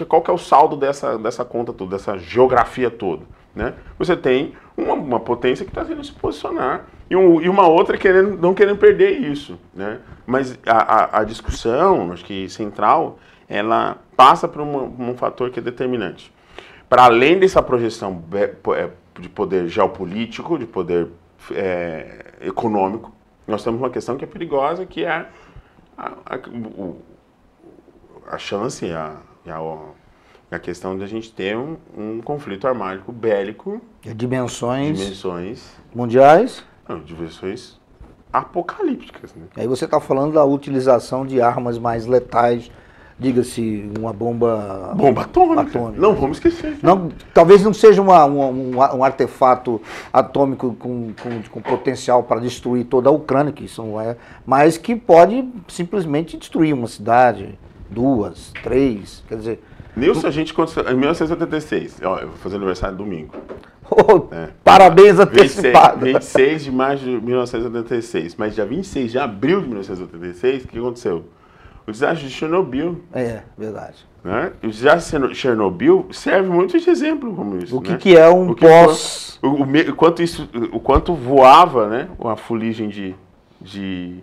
Qual que é o saldo dessa conta toda, dessa geografia toda? Né? Você tem uma potência que está querendo se posicionar e uma outra não querendo perder isso. Né? Mas a discussão, acho que central, ela passa por um fator que é determinante. Para além dessa projeção poder geopolítico, de poder econômico. Nós temos uma questão que é perigosa, que é a chance, a questão de a gente ter um conflito armado bélico de dimensões mundiais, não, dimensões apocalípticas. Né? Aí você está falando da utilização de armas mais letais, diga-se uma bomba atômica. Não vamos esquecer. Não, talvez não seja um artefato atômico com potencial para destruir toda a Ucrânia, que isso não é, mas que pode simplesmente destruir uma cidade, 2, 3, quer dizer... Nilson, a gente, em 1986, ó, eu vou fazer aniversário domingo. Oh, parabéns antecipado. 26 de março de 1986, mas dia 26 de abril de 1986, o que aconteceu? O desastre de Chernobyl. É, verdade. Né? O desastre de Chernobyl serve muito de exemplo como isso. O que é um pós... O quanto voava, né, a fuligem de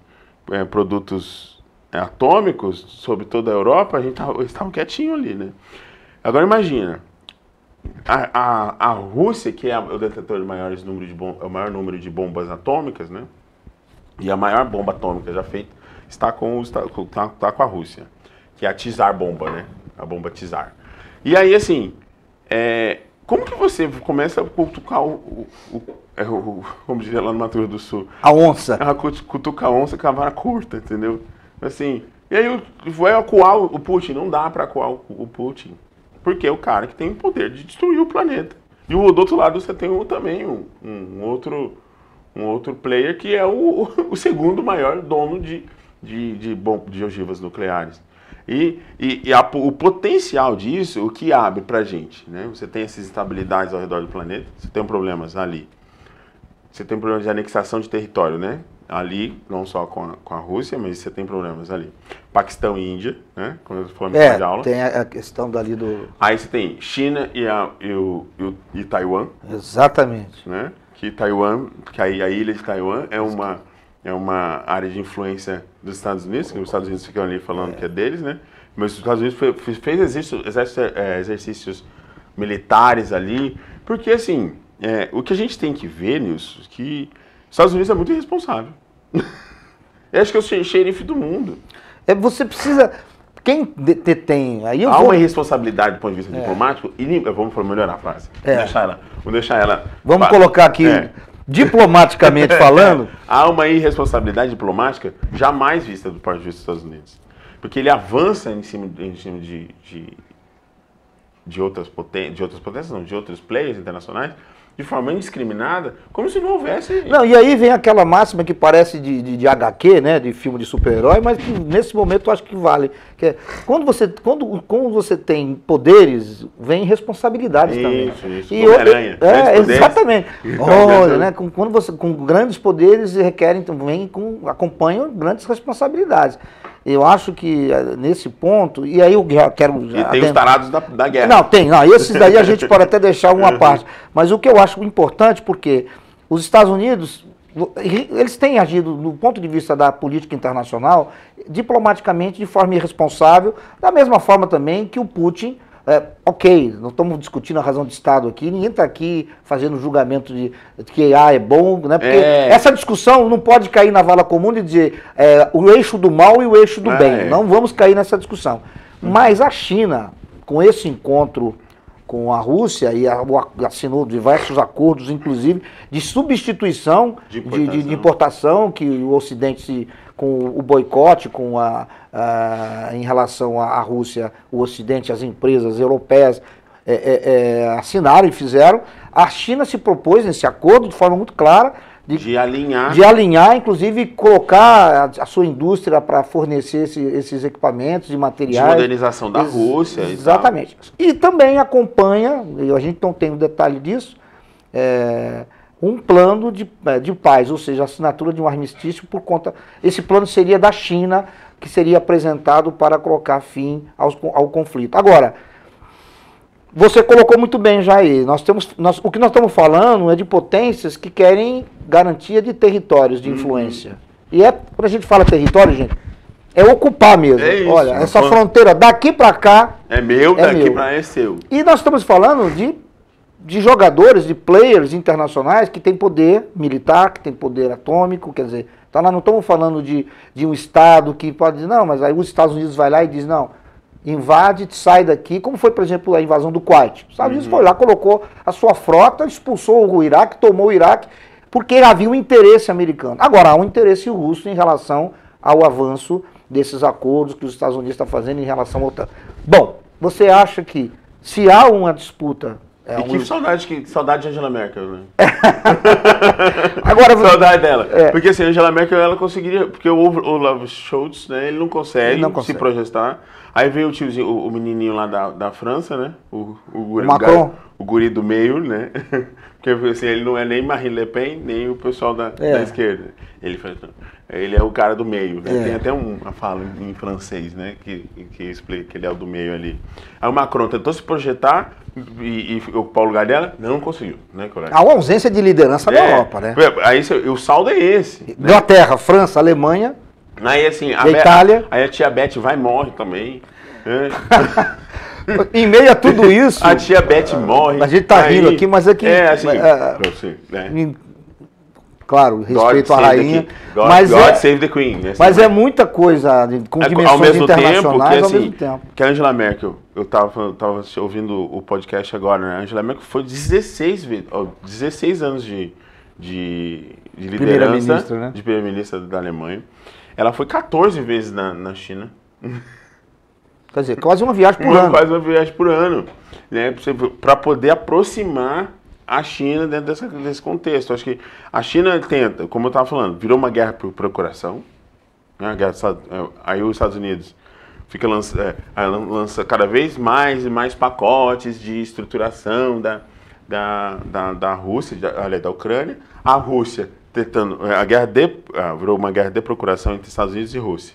produtos atômicos sobre toda a Europa, eles estavam quietinhos ali, né? Agora imagina, a Rússia, que é o detetor de maiores números de o maior número de bombas atômicas, né? E a maior bomba atômica já feita está com a Rússia, que é a Tsar bomba, né? A bomba Tsar. E aí, assim, como que você começa a cutucar como diria lá no Mato Grosso do Sul? A onça. Cutucar a onça com a vara curta, entendeu? Assim, e aí vai acuar o Putin, não dá para acuar o Putin, porque é o cara que tem o poder de destruir o planeta. E do outro lado você tem também um outro player que é o segundo maior dono de ogivas nucleares. O potencial disso, o que abre pra gente, né? Você tem essas instabilidades ao redor do planeta, você tem problemas ali. Você tem problemas de anexação de território, né? Ali, não só com a Rússia, mas você tem problemas ali. Paquistão e Índia, né? Quando eu falei de aula. Tem a questão dali do... Aí você tem China e Taiwan. Exatamente. Né? Que a ilha de Taiwan é uma área de influência dos Estados Unidos, que os Estados Unidos ficam ali falando que é deles, né? Mas os Estados Unidos fez exercícios militares ali, porque assim, o que a gente tem que ver, Nilson, que os Estados Unidos é muito irresponsável. Eu acho que é o xerife do mundo. Você precisa... Quem tem... Há uma irresponsabilidade do ponto de vista diplomático, e vamos melhorar a frase. Vamos deixar ela... Vamos colocar aqui, diplomaticamente falando... Há uma irresponsabilidade diplomática jamais vista do ponto de vista dos Estados Unidos. Porque ele avança em cima de outras potências, não, de outros players internacionais, de forma indiscriminada, como se não houvesse... Não, e aí vem aquela máxima que parece de HQ, né, de filme de super-herói, mas que nesse momento eu acho que vale. Que é, quando você tem poderes, vem responsabilidades também. Isso, Homem-Aranha. Exatamente. Olha, né, com grandes poderes acompanham grandes responsabilidades. Eu acho que nesse ponto, e aí eu quero... E tem os tarados da guerra. Não, esses daí a gente pode até deixar uma parte. Mas o que eu acho importante, porque os Estados Unidos, eles têm agido, do ponto de vista da política internacional, diplomaticamente de forma irresponsável, da mesma forma também que o Putin... ok, não estamos discutindo a razão de Estado aqui, ninguém está aqui fazendo julgamento de que é bom, né? Porque essa discussão não pode cair na vala comum de dizer o eixo do mal e o eixo do bem. Não vamos cair nessa discussão. Mas a China, com esse encontro com a Rússia, e assinou diversos acordos, inclusive, de substituição de importação, que o Ocidente, com o boicote, em relação à Rússia, o Ocidente, as empresas europeias assinaram e fizeram. A China se propôs nesse acordo de forma muito clara de alinhar, inclusive colocar a sua indústria para fornecer esses equipamentos e materiais. De modernização da Rússia. Exatamente. E também acompanha, e a gente não tem o detalhe disso, um plano de paz, ou seja, a assinatura de um armistício por conta... Esse plano seria da China, que seria apresentado para colocar fim ao conflito. Agora, você colocou muito bem já aí, o que nós estamos falando é de potências que querem garantia de territórios de influência. E quando a gente fala território, gente, é ocupar mesmo. Olha, essa fronteira daqui para cá... É meu, daqui para é seu. E nós estamos falando de jogadores, de players internacionais que tem poder militar, que tem poder atômico, quer dizer, então nós não estamos falando de um Estado que pode dizer, não, mas aí os Estados Unidos vai lá e diz, não, invade, sai daqui, como foi, por exemplo, a invasão do Kuwait. Os Estados Unidos foi lá, colocou a sua frota, expulsou o Iraque, tomou o Iraque, porque havia um interesse americano. Agora, há um interesse russo em relação ao avanço desses acordos que os Estados Unidos estão fazendo em relação ao OTAN. Bom, você acha que se há uma disputa... que saudade de Angela Merkel, né? Agora, saudade dela. Porque assim, a Angela Merkel, ela conseguiria... Porque o Olaf Scholz, né, ele não consegue se projetar. Aí veio o tiozinho, o menininho lá da França, né? O Macron. O guri do meio, né? Porque assim, ele não é nem Marine Le Pen, nem o pessoal da esquerda. Ele é o cara do meio, né? Tem até uma fala em francês, né? Que explica que ele é o do meio ali. Aí o Macron tentou se projetar e ocupar o lugar dela, não conseguiu, né, colega? Há uma ausência de liderança na Europa, né? Aí o saldo é esse. Inglaterra, França, Alemanha. Aí assim, Itália. Aí a tia Beth vai e morre também. Em meio a tudo isso... A tia Beth morre. A gente tá rindo aqui, mas é que... Claro, respeito à rainha. God save the Queen. Mas é muita coisa com dimensões internacionais ao mesmo tempo. Que a Angela Merkel, eu tava ouvindo o podcast agora, né? A Angela Merkel foi 16 anos de liderança, né? De primeira-ministra da Alemanha. Ela foi 14 vezes na China. Quer dizer, quase uma viagem por ano. Quase uma viagem por ano. Né? Para poder aproximar a China dentro desse contexto. Acho que a China tenta, como eu estava falando, virou uma guerra por procuração. Né? Aí os Estados Unidos lança cada vez mais e mais pacotes de estruturação da Rússia, da Ucrânia. A Rússia tentando... virou uma guerra de procuração entre Estados Unidos e Rússia.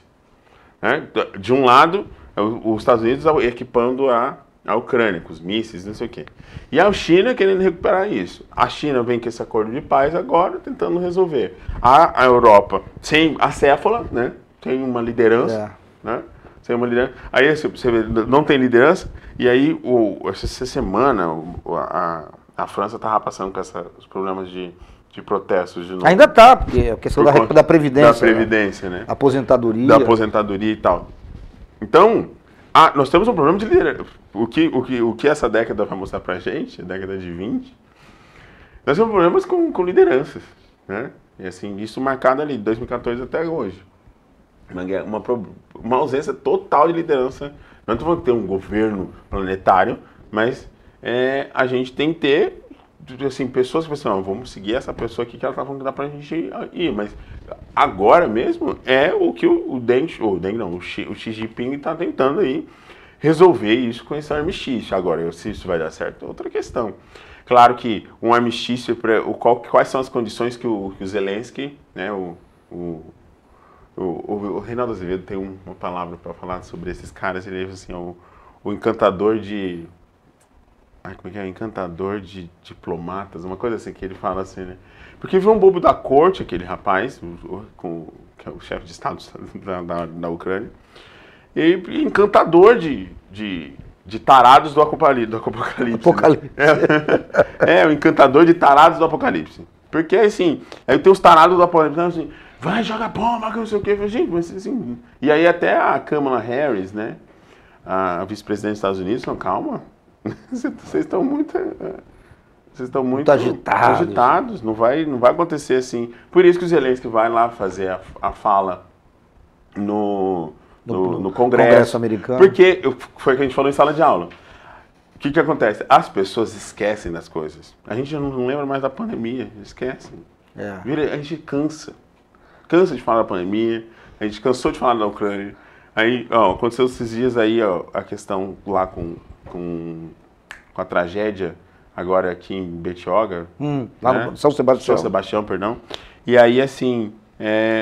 Né? De um lado, os Estados Unidos equipando a Ucrânia, com os mísseis, não sei o quê. E a China querendo recuperar isso. A China vem com esse acordo de paz agora, tentando resolver. A Europa, sem acéfala, né? Tem uma liderança, né? Sem uma liderança. Aí você vê, não tem liderança, e aí essa semana a França estava passando com os problemas de protestos de novo. Ainda está, porque é a questão da Previdência. Da Previdência, né? Aposentadoria. Da aposentadoria e tal. Então, nós temos um problema de liderança. O que essa década vai mostrar pra gente, a década de 20, nós temos problemas com lideranças, né? E assim, isso marcado ali, de 2014 até hoje. Uma ausência total de liderança. Não estou falando que ter um governo planetário, mas a gente tem que ter assim, pessoas que pensam, vamos seguir essa pessoa aqui que ela está falando que dá pra gente ir, mas agora mesmo é o que o Xi Jinping está tentando aí resolver isso com esse armistício. Agora, se isso vai dar certo é outra questão. Claro que um armistício, quais são as condições que o Zelensky, né, o Reinaldo Azevedo tem uma palavra para falar sobre esses caras, ele é assim, o encantador de... como é que é? Encantador de diplomatas, uma coisa assim que ele fala assim, né? Porque viu um bobo da corte, aquele rapaz, que é o chefe de Estado da Ucrânia, e encantador de tarados do Apocalipse. Né? O encantador de tarados do Apocalipse. Porque assim, aí tem os tarados do Apocalipse, assim, vai, joga bomba, que não sei o quê. Gente, mas assim... E aí até a Kamala Harris, né? A vice-presidente dos Estados Unidos, não, calma. Vocês estão muito agitados. Não vai acontecer assim. Por isso que o Zelensky vai lá fazer a fala no Congresso americano. Porque foi o que a gente falou em sala de aula. O que acontece? As pessoas esquecem das coisas. A gente não lembra mais da pandemia, esquecem. A gente cansa de falar da pandemia, a gente cansou de falar da Ucrânia. Aí, aconteceu esses dias aí, a questão lá com a tragédia, agora aqui em Betioga. Lá no São Sebastião. São Sebastião, perdão. E aí, assim,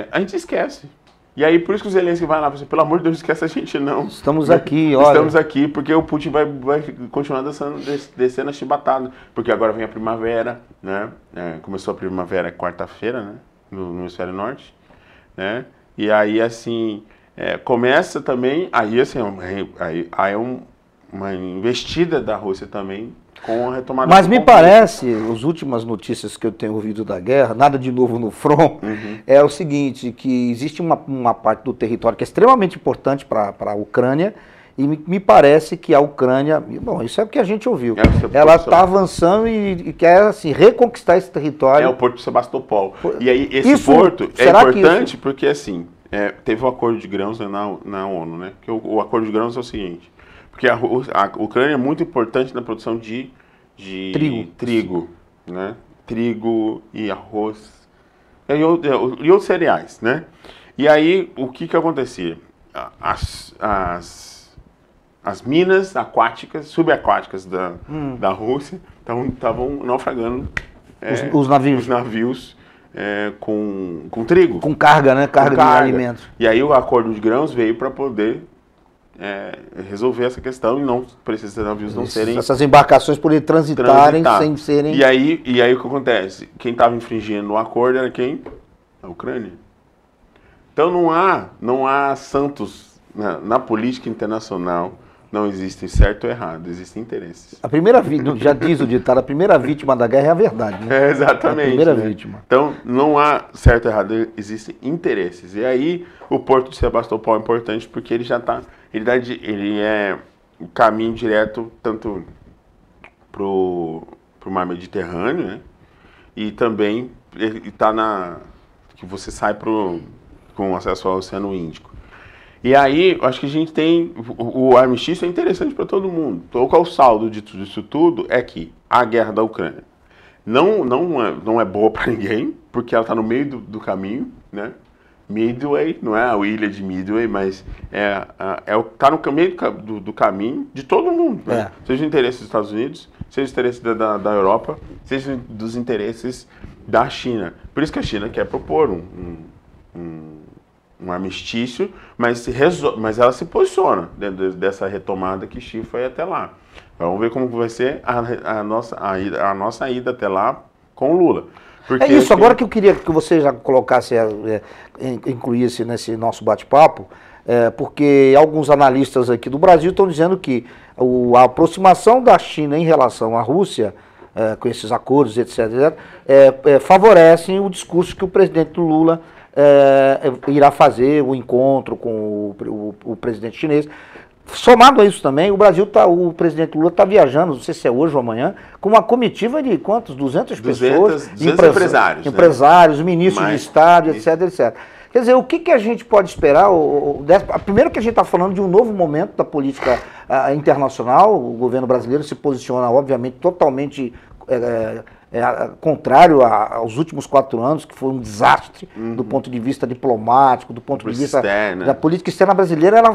a gente esquece. E aí, por isso que o Zelensky vai lá e fala assim, pelo amor de Deus, esquece a gente não. Estamos aqui, olha. Estamos aqui, porque o Putin vai continuar descendo a chibatada. Porque agora vem a primavera, né? Começou a primavera quarta-feira, né? No hemisfério norte, né? E aí, assim, começa também, aí assim, uma investida da Rússia também. com a retomada. Mas me parece, as últimas notícias que eu tenho ouvido da guerra, nada de novo no front, é o seguinte, que existe uma parte do território que é extremamente importante para a Ucrânia, e me parece que a Ucrânia, bom, isso é o que a gente ouviu, ela está avançando e quer assim, reconquistar esse território. É o Porto de Sebastopol. E aí esse porto é importante porque assim, teve o acordo de grãos, né, na ONU, né? Que o acordo de grãos é o seguinte, porque a Ucrânia é muito importante na produção de trigo, né? Trigo e arroz e outros cereais, né? E aí o que acontecia? As minas aquáticas, subaquáticas da Rússia estavam naufragando os navios com trigo. Com carga, né? Carga de alimentos. E aí o acordo de grãos veio para poder resolver essa questão e não precisa de navios não serem... Essas embarcações poderem transitarem sem serem... E aí o que acontece? Quem estava infringindo o acordo era quem? A Ucrânia. Então não há santos na política internacional. Não existe certo ou errado, existem interesses. A primeira vítima, já diz o ditado, a primeira vítima da guerra é a verdade, né? Exatamente. A primeira vítima. Então, não há certo ou errado, existem interesses. E aí, o Porto de Sebastopol é importante porque ele já está, ele é o caminho direto tanto para o mar Mediterrâneo, né? E também ele está que você sai com acesso ao Oceano Índico. E aí, acho que a gente tem... O armistício é interessante para todo mundo. Então, qual é o saldo disso tudo? É que a guerra da Ucrânia não é boa para ninguém, porque ela está no meio do caminho, né? Midway, não é a ilha de Midway, mas está no meio do caminho de todo mundo. Né? Seja o interesse dos Estados Unidos, seja o interesse da Europa, seja dos interesses da China. Por isso que a China quer propor um armistício, mas ela se posiciona dentro dessa retomada que Xi foi até lá. Vamos ver como vai ser a nossa ida até lá com o Lula. Porque isso, agora que eu queria que você já colocasse, incluísse nesse nosso bate-papo, porque alguns analistas aqui do Brasil estão dizendo que a aproximação da China em relação à Rússia, com esses acordos, etc., favorecem o discurso que o presidente Lula irá fazer o encontro com o presidente chinês. Somado a isso também, o presidente Lula está viajando, não sei se é hoje ou amanhã, com uma comitiva de quantos? 200 pessoas? 200 empresários. Empresários, ministros de Estado, etc, etc. Quer dizer, o que a gente pode esperar? Primeiro que a gente está falando de um novo momento da política internacional, o governo brasileiro se posiciona, obviamente, totalmente... contrário aos últimos 4 anos, que foi um desastre do ponto de vista diplomático, do ponto de vista da política externa brasileira. Ela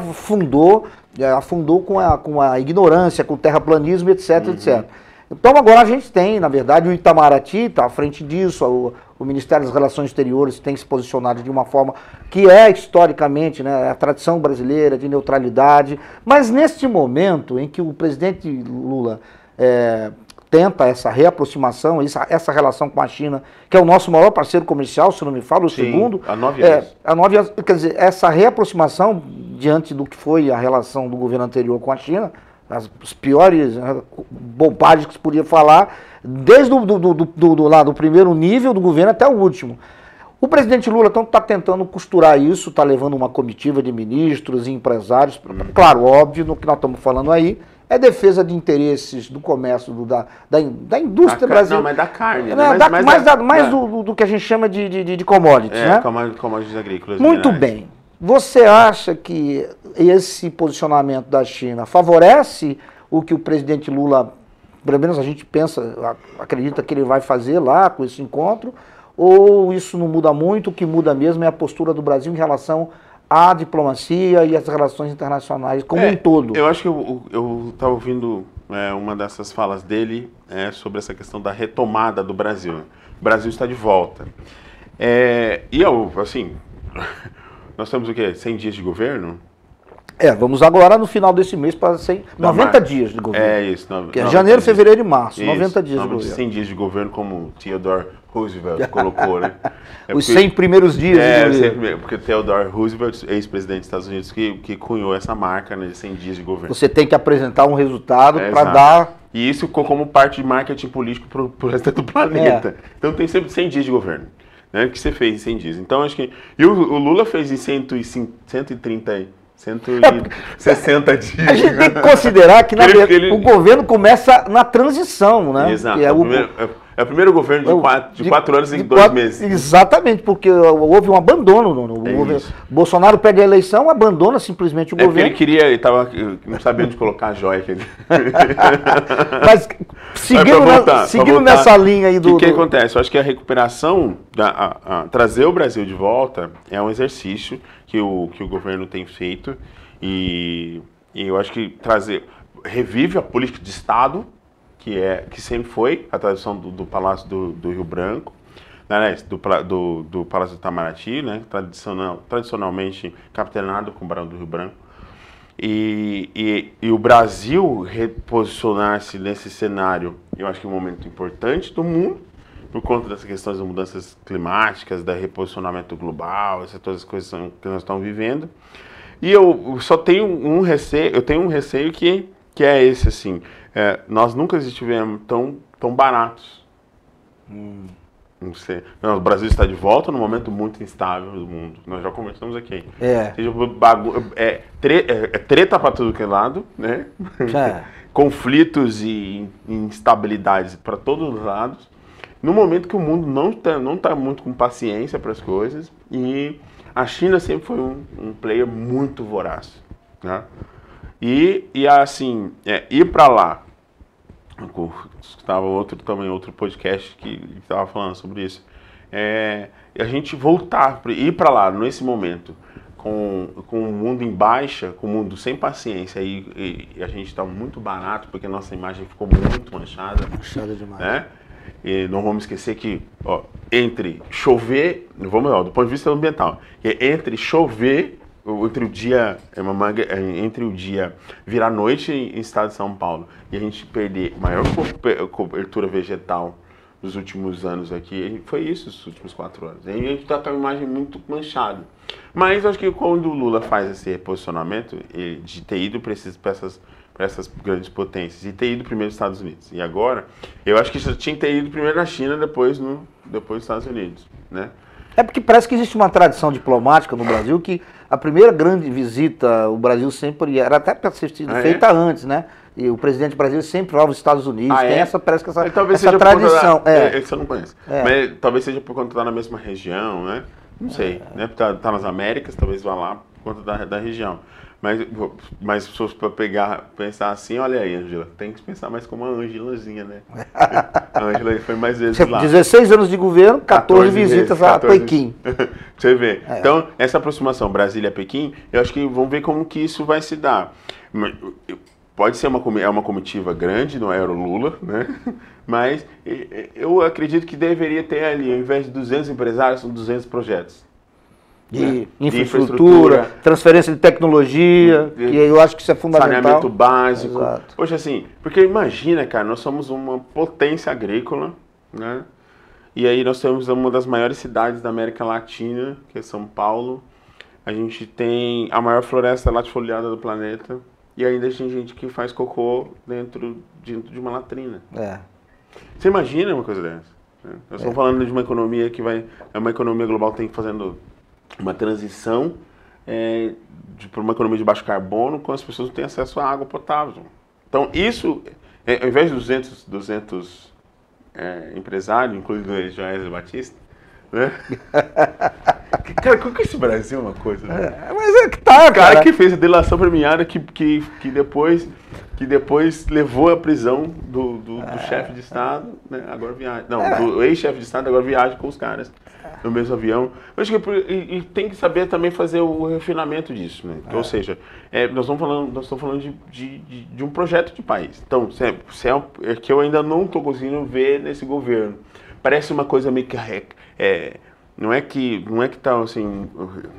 afundou com a ignorância, com o terraplanismo, etc, etc. Então agora a gente tem, na verdade, o Itamaraty está à frente disso, o Ministério das Relações Exteriores tem se posicionado de uma forma que historicamente, né, a tradição brasileira de neutralidade, mas neste momento em que o presidente Lula tenta essa reaproximação, essa relação com a China, que é o nosso maior parceiro comercial, se não me falo, o segundo. Há 9 anos. Quer dizer, essa reaproximação, diante do que foi a relação do governo anterior com a China, as piores bobagens que se podia falar, desde do primeiro nível do governo até o último. O presidente Lula então está tentando costurar isso, está levando uma comitiva de ministros e empresários, claro, óbvio, no que nós estamos falando aí, é defesa de interesses do comércio, da indústria brasileira. Não, mas da carne. Mais do que a gente chama de commodities, né? Commodities agrícolas. Muito bem. Você acha que esse posicionamento da China favorece o que o presidente Lula, pelo menos a gente acredita que ele vai fazer lá com esse encontro, ou isso não muda muito? O que muda mesmo é a postura do Brasil em relação à diplomacia e às relações internacionais como um todo? Eu acho que eu estava ouvindo uma dessas falas dele sobre essa questão da retomada do Brasil. O Brasil está de volta. Assim, nós temos o quê? 100 dias de governo? Vamos agora no final desse mês para 90 dias de governo. É isso. Que é janeiro, fevereiro e março, 90 dias de governo. 100 dias de governo, como Theodore Roosevelt colocou, né? Os 100 primeiros dias de governo. Porque Theodore Roosevelt, ex-presidente dos Estados Unidos, que cunhou essa marca, né, de 100 dias de governo. Você tem que apresentar um resultado para dar E isso ficou como parte de marketing político para o resto do planeta. Então tem sempre 100 dias de governo. Né? O que você fez em 100 dias? Então acho que... E o Lula fez em 130, 160 dias. A gente tem que considerar que o governo começa na transição, né? Exato. É o primeiro governo de 4 anos em 2 meses. Exatamente, porque houve um abandono. Bolsonaro pega a eleição, abandona simplesmente o governo. Porque ele estava não sabendo onde colocar a joia. Mas seguindo nessa linha aí do... O que acontece? Eu acho que a recuperação, trazer o Brasil de volta é um exercício que o governo tem feito e eu acho que revive a política de Estado, que sempre foi a tradição do Palácio do Rio Branco, né, do Palácio do Itamaraty, né, tradicionalmente capitaneado com o Barão do Rio Branco. E o Brasil reposicionar-se nesse cenário, eu acho que é um momento importante do mundo, por conta dessas questões das mudanças climáticas, do reposicionamento global, todas as coisas que nós estamos vivendo. E eu só tenho um receio que é esse, assim, nós nunca estivemos tão baratos. Não sei. Não, o Brasil está de volta num momento muito instável do mundo. Nós já conversamos aqui. Seja treta para tudo que é lado, né? Conflitos e instabilidades para todos os lados. No momento que o mundo não tá muito com paciência para as coisas, e a China sempre foi um player muito voraz, né? E assim, ir para lá, estava outro podcast que estava falando sobre isso, a gente ir para lá nesse momento com o mundo em baixa, com o mundo sem paciência, e a gente está muito barato porque a nossa imagem ficou muito manchada demais, né? E não vamos esquecer que entre chover, do ponto de vista ambiental, entre chover, entre o dia virar noite em estado de São Paulo e a gente perder maior cobertura vegetal nos últimos anos aqui, foi isso os últimos 4 anos. E a gente está com a imagem muito manchada. Mas acho que quando o Lula faz esse reposicionamento de ter ido para essas grandes potências e ter ido primeiro nos Estados Unidos. E agora, eu acho que já tinha que ter ido primeiro na China, depois nos Estados Unidos, né? Porque parece que existe uma tradição diplomática no Brasil que a primeira grande visita o Brasil sempre era até para ser feita antes, né? E o presidente brasileiro sempre vai aos Estados Unidos, parece que essa tradição. Isso eu não conheço. Mas talvez seja por conta de estar na mesma região, né? Não sei, né? Tá nas Américas, talvez vá lá por conta da região. Mas se fosse para pensar assim, olha aí, Ângela, tem que pensar mais como a Ângelazinha, né? A Ângela foi mais vezes lá. 16 anos de governo, 14 visitas a Pequim. Você vê. Então, essa aproximação Brasília-Pequim, eu acho que vamos ver como que isso vai se dar. Pode ser uma comitiva grande, não era o Lula, né? Mas eu acredito que deveria ter ali, ao invés de 200 empresários, são 200 projetos. De infraestrutura, transferência de tecnologia, que eu acho que isso é fundamental. Saneamento básico. Exato. Poxa, assim, porque imagina, cara, nós somos uma potência agrícola, né? E aí nós temos uma das maiores cidades da América Latina, que é São Paulo. A gente tem a maior floresta latifoliada do planeta. E ainda tem gente que faz cocô dentro de uma latrina. Você imagina uma coisa dessa? Né? Nós estamos falando de uma economia que é uma economia global que tem fazendo uma transição para uma economia de baixo carbono, quando as pessoas não têm acesso à água potável. Então, isso, ao invés de 200 empresários, incluindo eles, Joesley Batista, né? Cara, como que esse Brasil é uma coisa, né? Mas é que tá, o cara que fez a delação premiada que depois levou à prisão do chefe de Estado, né? Agora viaja. Não, do ex-chefe de Estado, agora viaja com os caras no mesmo avião. Eu acho que tem que saber também fazer o refinamento disso, né? Ou seja, nós estamos falando de um projeto de país. Então, é que eu ainda não estou conseguindo ver nesse governo. Parece uma coisa meio que não é que tá assim,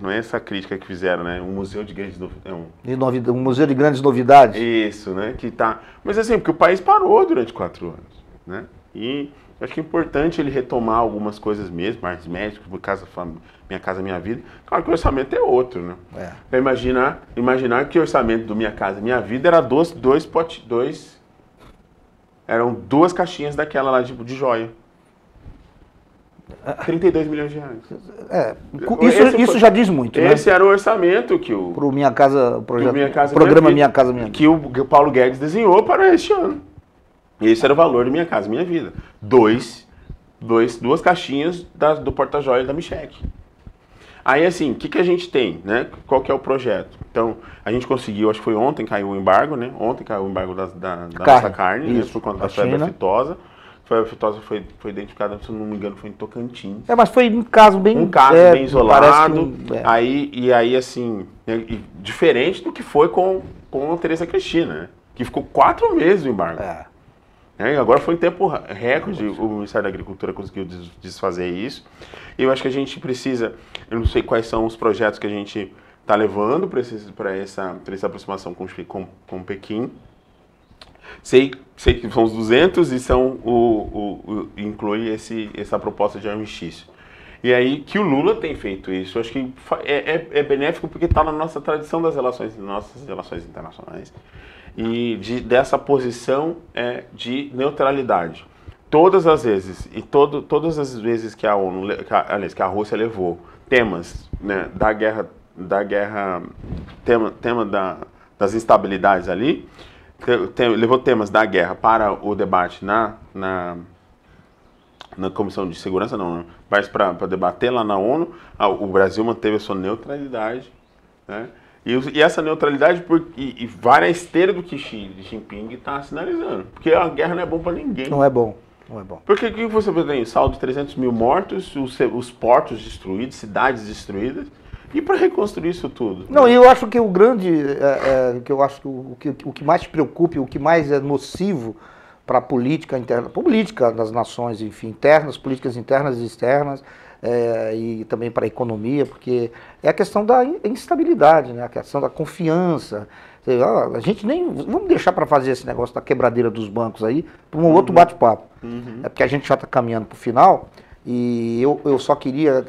não é essa crítica que fizeram, né? Um museu de grandes um museu de grandes novidades. Isso, né? Que tá, mas assim, porque o país parou durante 4 anos, né? E acho que é importante ele retomar algumas coisas mesmo, artes médicas, Minha Casa Minha Vida. Claro que o orçamento é outro, né? Pra imaginar que o orçamento do Minha Casa Minha Vida era dois eram 2 caixinhas daquela lá de joia. 32 milhões de reais. Isso já diz muito, né? Esse era o orçamento que o... Pro Minha Casa, o projeto, Minha Casa, programa Minha Casa Minha Vida. Que o Paulo Guedes desenhou para este ano. Esse era o valor de Minha Casa Minha Vida. 2 caixinhas do porta-joia da Micheque. Aí, assim, o que a gente tem, né? Qual que é o projeto? Então, a gente conseguiu, acho que foi ontem, caiu o embargo, né? Ontem caiu o embargo da nossa carne, isso, por conta da febre aftosa. A febre aftosa foi identificada, se não me engano, foi em Tocantins. Mas foi um caso bem... bem isolado. Aí, assim, diferente do que foi com a Tereza Cristina, né? Que ficou 4 meses o embargo. Agora foi em tempo recorde, o Ministério da Agricultura conseguiu desfazer isso. E eu acho que a gente precisa, eu não sei quais são os projetos que a gente está levando para essa aproximação com Pequim. Sei que são os 200 e inclui essa proposta de armistício. E aí que o Lula tem feito isso, eu acho que é benéfico porque está na nossa tradição das nossas relações internacionais. E dessa posição de neutralidade. Todas as vezes, todas as vezes que a ONU, aliás, que a Rússia levou temas, né, das instabilidades ali, levou temas da guerra para o debate na Comissão de Segurança, mas para debater lá na ONU, o Brasil manteve a sua neutralidade, né? E essa neutralidade vai na esteira do que Xi Jinping está sinalizando. Porque a guerra não é bom para ninguém. Não é bom. Porque o que você tem? Saldo de 300 mil mortos, os portos destruídos, cidades destruídas. E para reconstruir isso tudo? Não, eu acho que o grande... o que mais preocupa, o que mais é nocivo para a política interna, política das nações, enfim, internas, políticas internas e externas, e também para a economia, porque é a questão da instabilidade, né? A questão da confiança. A gente nem... Vamos deixar para fazer esse negócio da quebradeira dos bancos aí, para um outro bate-papo. É porque a gente já está caminhando para o final, e eu só queria,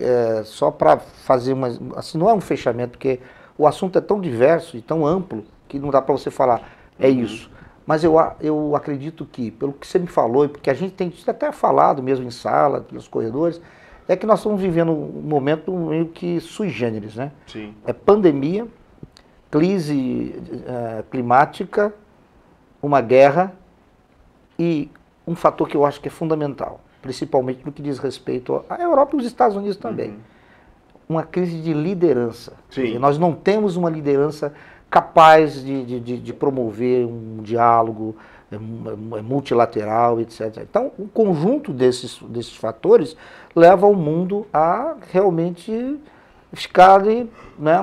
só para fazer uma... Assim, não é um fechamento, porque o assunto é tão diverso e tão amplo, que não dá para você falar, isso. Mas eu acredito que, pelo que você me falou, e porque a gente tem até falado mesmo em sala, pelos corredores, é que nós estamos vivendo um momento meio que sui generis, né? Sim. É pandemia, crise climática, uma guerra e um fator que eu acho que é fundamental, principalmente no que diz respeito à Europa e os Estados Unidos também. Uma crise de liderança. Sim. Nós não temos uma liderança capaz de promover um diálogo multilateral, etc. Então, o conjunto desses fatores leva o mundo a realmente ficar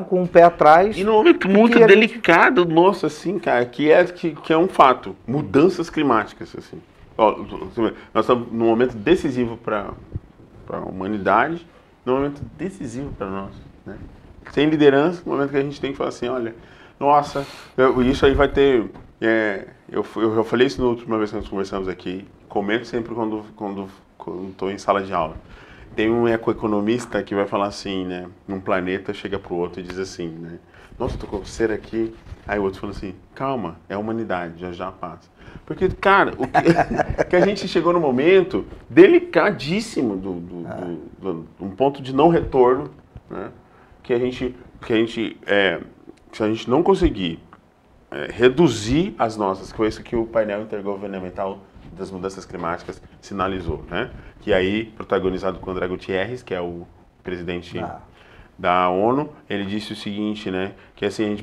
com o pé atrás. E num momento muito delicado, nosso, assim, cara, que é um fato. Mudanças climáticas, assim. Nós estamos num momento decisivo para a humanidade, num momento decisivo para nós, né? Sem liderança, no momento que a gente tem que falar assim, olha, nossa, isso aí vai ter... eu falei isso na última vez que nós conversamos aqui, comento sempre quando estou em sala de aula. Tem um ecoeconomista que vai falar assim, né? Um planeta chega para o outro e diz assim, né? Nossa, estou com coceira aqui. Aí o outro fala assim, calma, é a humanidade, já passa. Porque, cara, que a gente chegou num momento delicadíssimo, um ponto de não retorno, né? Que a gente se a gente não conseguir reduzir as nossas, foi isso que o painel intergovernamental das mudanças climáticas sinalizou, né? Que aí, protagonizado com o André Gutierrez, que é o presidente da ONU, ele disse o seguinte, né? Que assim,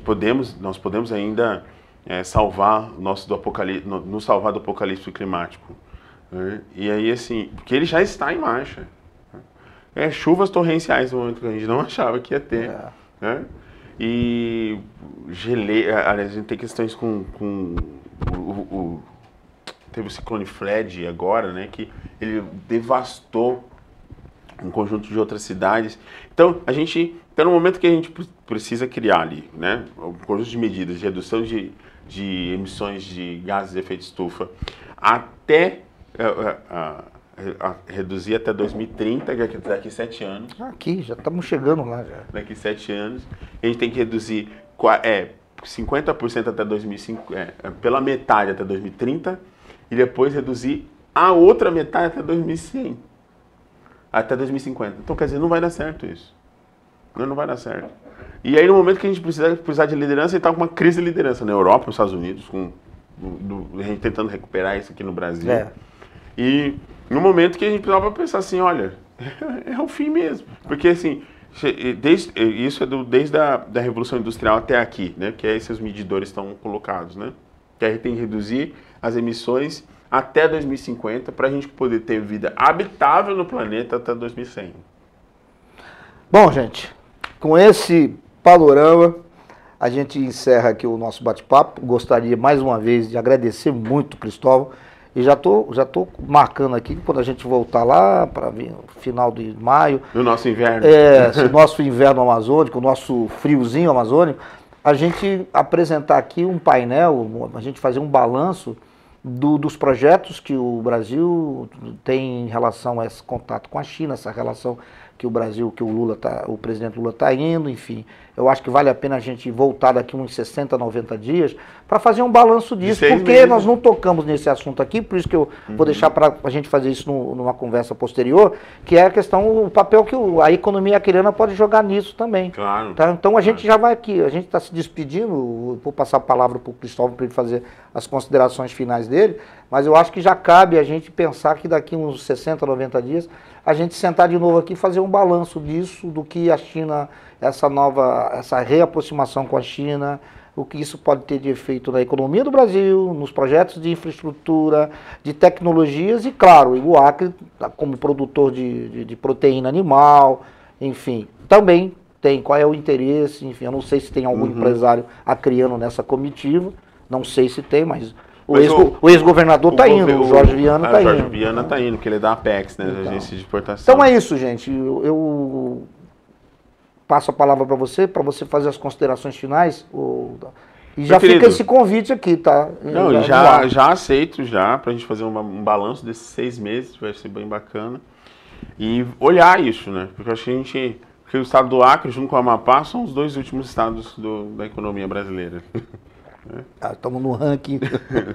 nós podemos ainda salvar nos salvar do apocalipse climático, né? E aí, assim, porque ele já está em marcha. Né? Chuvas torrenciais no momento que a gente não achava que ia ter, né? E aliás, a gente tem questões teve o ciclone Fred agora, né, que ele devastou um conjunto de outras cidades. Então, a gente está no momento que a gente precisa criar ali, né, um conjunto de medidas de redução de emissões de gases de efeito estufa até reduzir até 2030, daqui 7 anos. Aqui, já estamos chegando lá já. Daqui 7 anos. A gente tem que reduzir 50% até 2005, pela metade até 2030 e depois reduzir a outra metade até 2100. Até 2050. Então, quer dizer, não vai dar certo isso. Não vai dar certo. E aí, no momento que a gente precisar de liderança, a gente está com uma crise de liderança na Europa, nos Estados Unidos, a gente tentando recuperar isso aqui no Brasil. E no momento que a gente precisava pensar assim, olha, é o fim mesmo. Porque assim, isso é desde a Revolução Industrial até aqui, né? Que esses medidores estão colocados, né? Que a gente tem que reduzir as emissões até 2050 para a gente poder ter vida habitável no planeta até 2100. Bom, gente, com esse panorama, a gente encerra aqui o nosso bate-papo. Gostaria mais uma vez de agradecer muito, Cristóvão. E já tô marcando aqui, quando a gente voltar lá para o final de maio. No nosso inverno. O nosso inverno amazônico, o nosso friozinho amazônico, a gente apresentar aqui um painel, a gente fazer um balanço dos projetos que o Brasil tem em relação a esse contato com a China, essa relação que o Brasil, que o presidente Lula está indo, enfim. Eu acho que vale a pena a gente voltar daqui uns 60, 90 dias para fazer um balanço disso, porque nós não tocamos nesse assunto aqui, por isso que eu vou deixar para a gente fazer isso numa conversa posterior, que é a questão, o papel que a economia acreana pode jogar nisso também. Claro. Tá? Então a gente já vai aqui, a gente está se despedindo, vou passar a palavra para o Cristóvão para ele fazer as considerações finais dele, mas eu acho que já cabe a gente pensar que daqui uns 60, 90 dias, a gente sentar de novo aqui e fazer um balanço disso, do que a China, essa reaproximação com a China, o que isso pode ter de efeito na economia do Brasil, nos projetos de infraestrutura, de tecnologias e, claro, o Acre, como produtor de proteína animal, enfim, também tem qual é o interesse, enfim, eu não sei se tem algum empresário acreano nessa comitiva, não sei se tem, mas o ex-governador está indo, o Jorge Viana está indo. O Jorge Viana está indo, porque ele é da Apex, né, da Agência de Exportação. Então é isso, gente, eu passo a palavra para você fazer as considerações finais. E já fica esse convite aqui, tá? Não, já aceito para a gente fazer um balanço desses 6 meses, vai ser bem bacana. E olhar isso, né? Porque eu acho que porque o estado do Acre, junto com o Amapá, são os 2 últimos estados da economia brasileira. Estamos no ranking.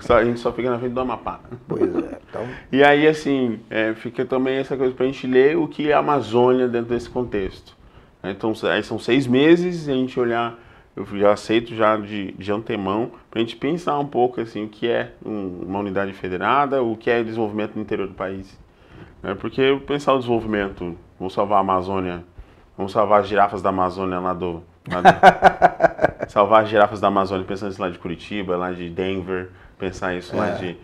A gente só fica na frente do Amapá. Pois é. Então... E aí, assim, fica também essa coisa para a gente ler o que é a Amazônia dentro desse contexto. Então, aí são 6 meses, e a gente olhar, eu já aceito já de antemão, para a gente pensar um pouco assim, o que é uma unidade federada, o que é desenvolvimento no interior do país. Porque pensar o desenvolvimento, vamos salvar a Amazônia, vamos salvar as girafas da Amazônia salvar as girafas da Amazônia, pensando isso lá de Curitiba, lá de Denver, pensar isso lá de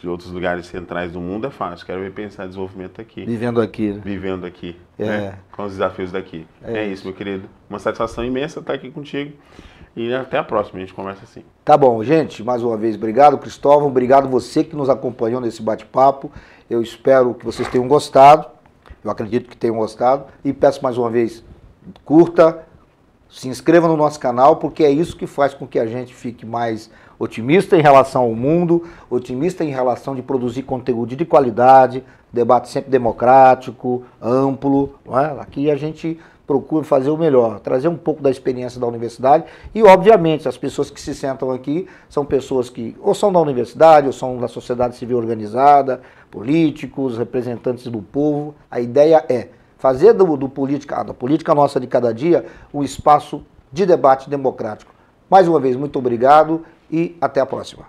outros lugares centrais do mundo é fácil. Quero ver pensar desenvolvimento aqui. Vivendo aqui. Né? Vivendo aqui, né? Com os desafios daqui. É isso, meu querido. Uma satisfação imensa estar aqui contigo. E até a próxima, a gente conversa assim. Tá bom, gente. Mais uma vez, obrigado, Cristóvão. Obrigado você que nos acompanhou nesse bate-papo. Eu espero que vocês tenham gostado. Eu acredito que tenham gostado. E peço mais uma vez, curta, se inscreva no nosso canal, porque é isso que faz com que a gente fique mais otimista em relação ao mundo, otimista em relação de produzir conteúdo de qualidade, debate sempre democrático, amplo. Não é? Aqui a gente procura fazer o melhor, trazer um pouco da experiência da universidade e, obviamente, as pessoas que se sentam aqui são pessoas que ou são da universidade ou são da sociedade civil organizada, políticos, representantes do povo. A ideia é fazer da política nossa de cada dia um espaço de debate democrático. Mais uma vez, muito obrigado e até a próxima.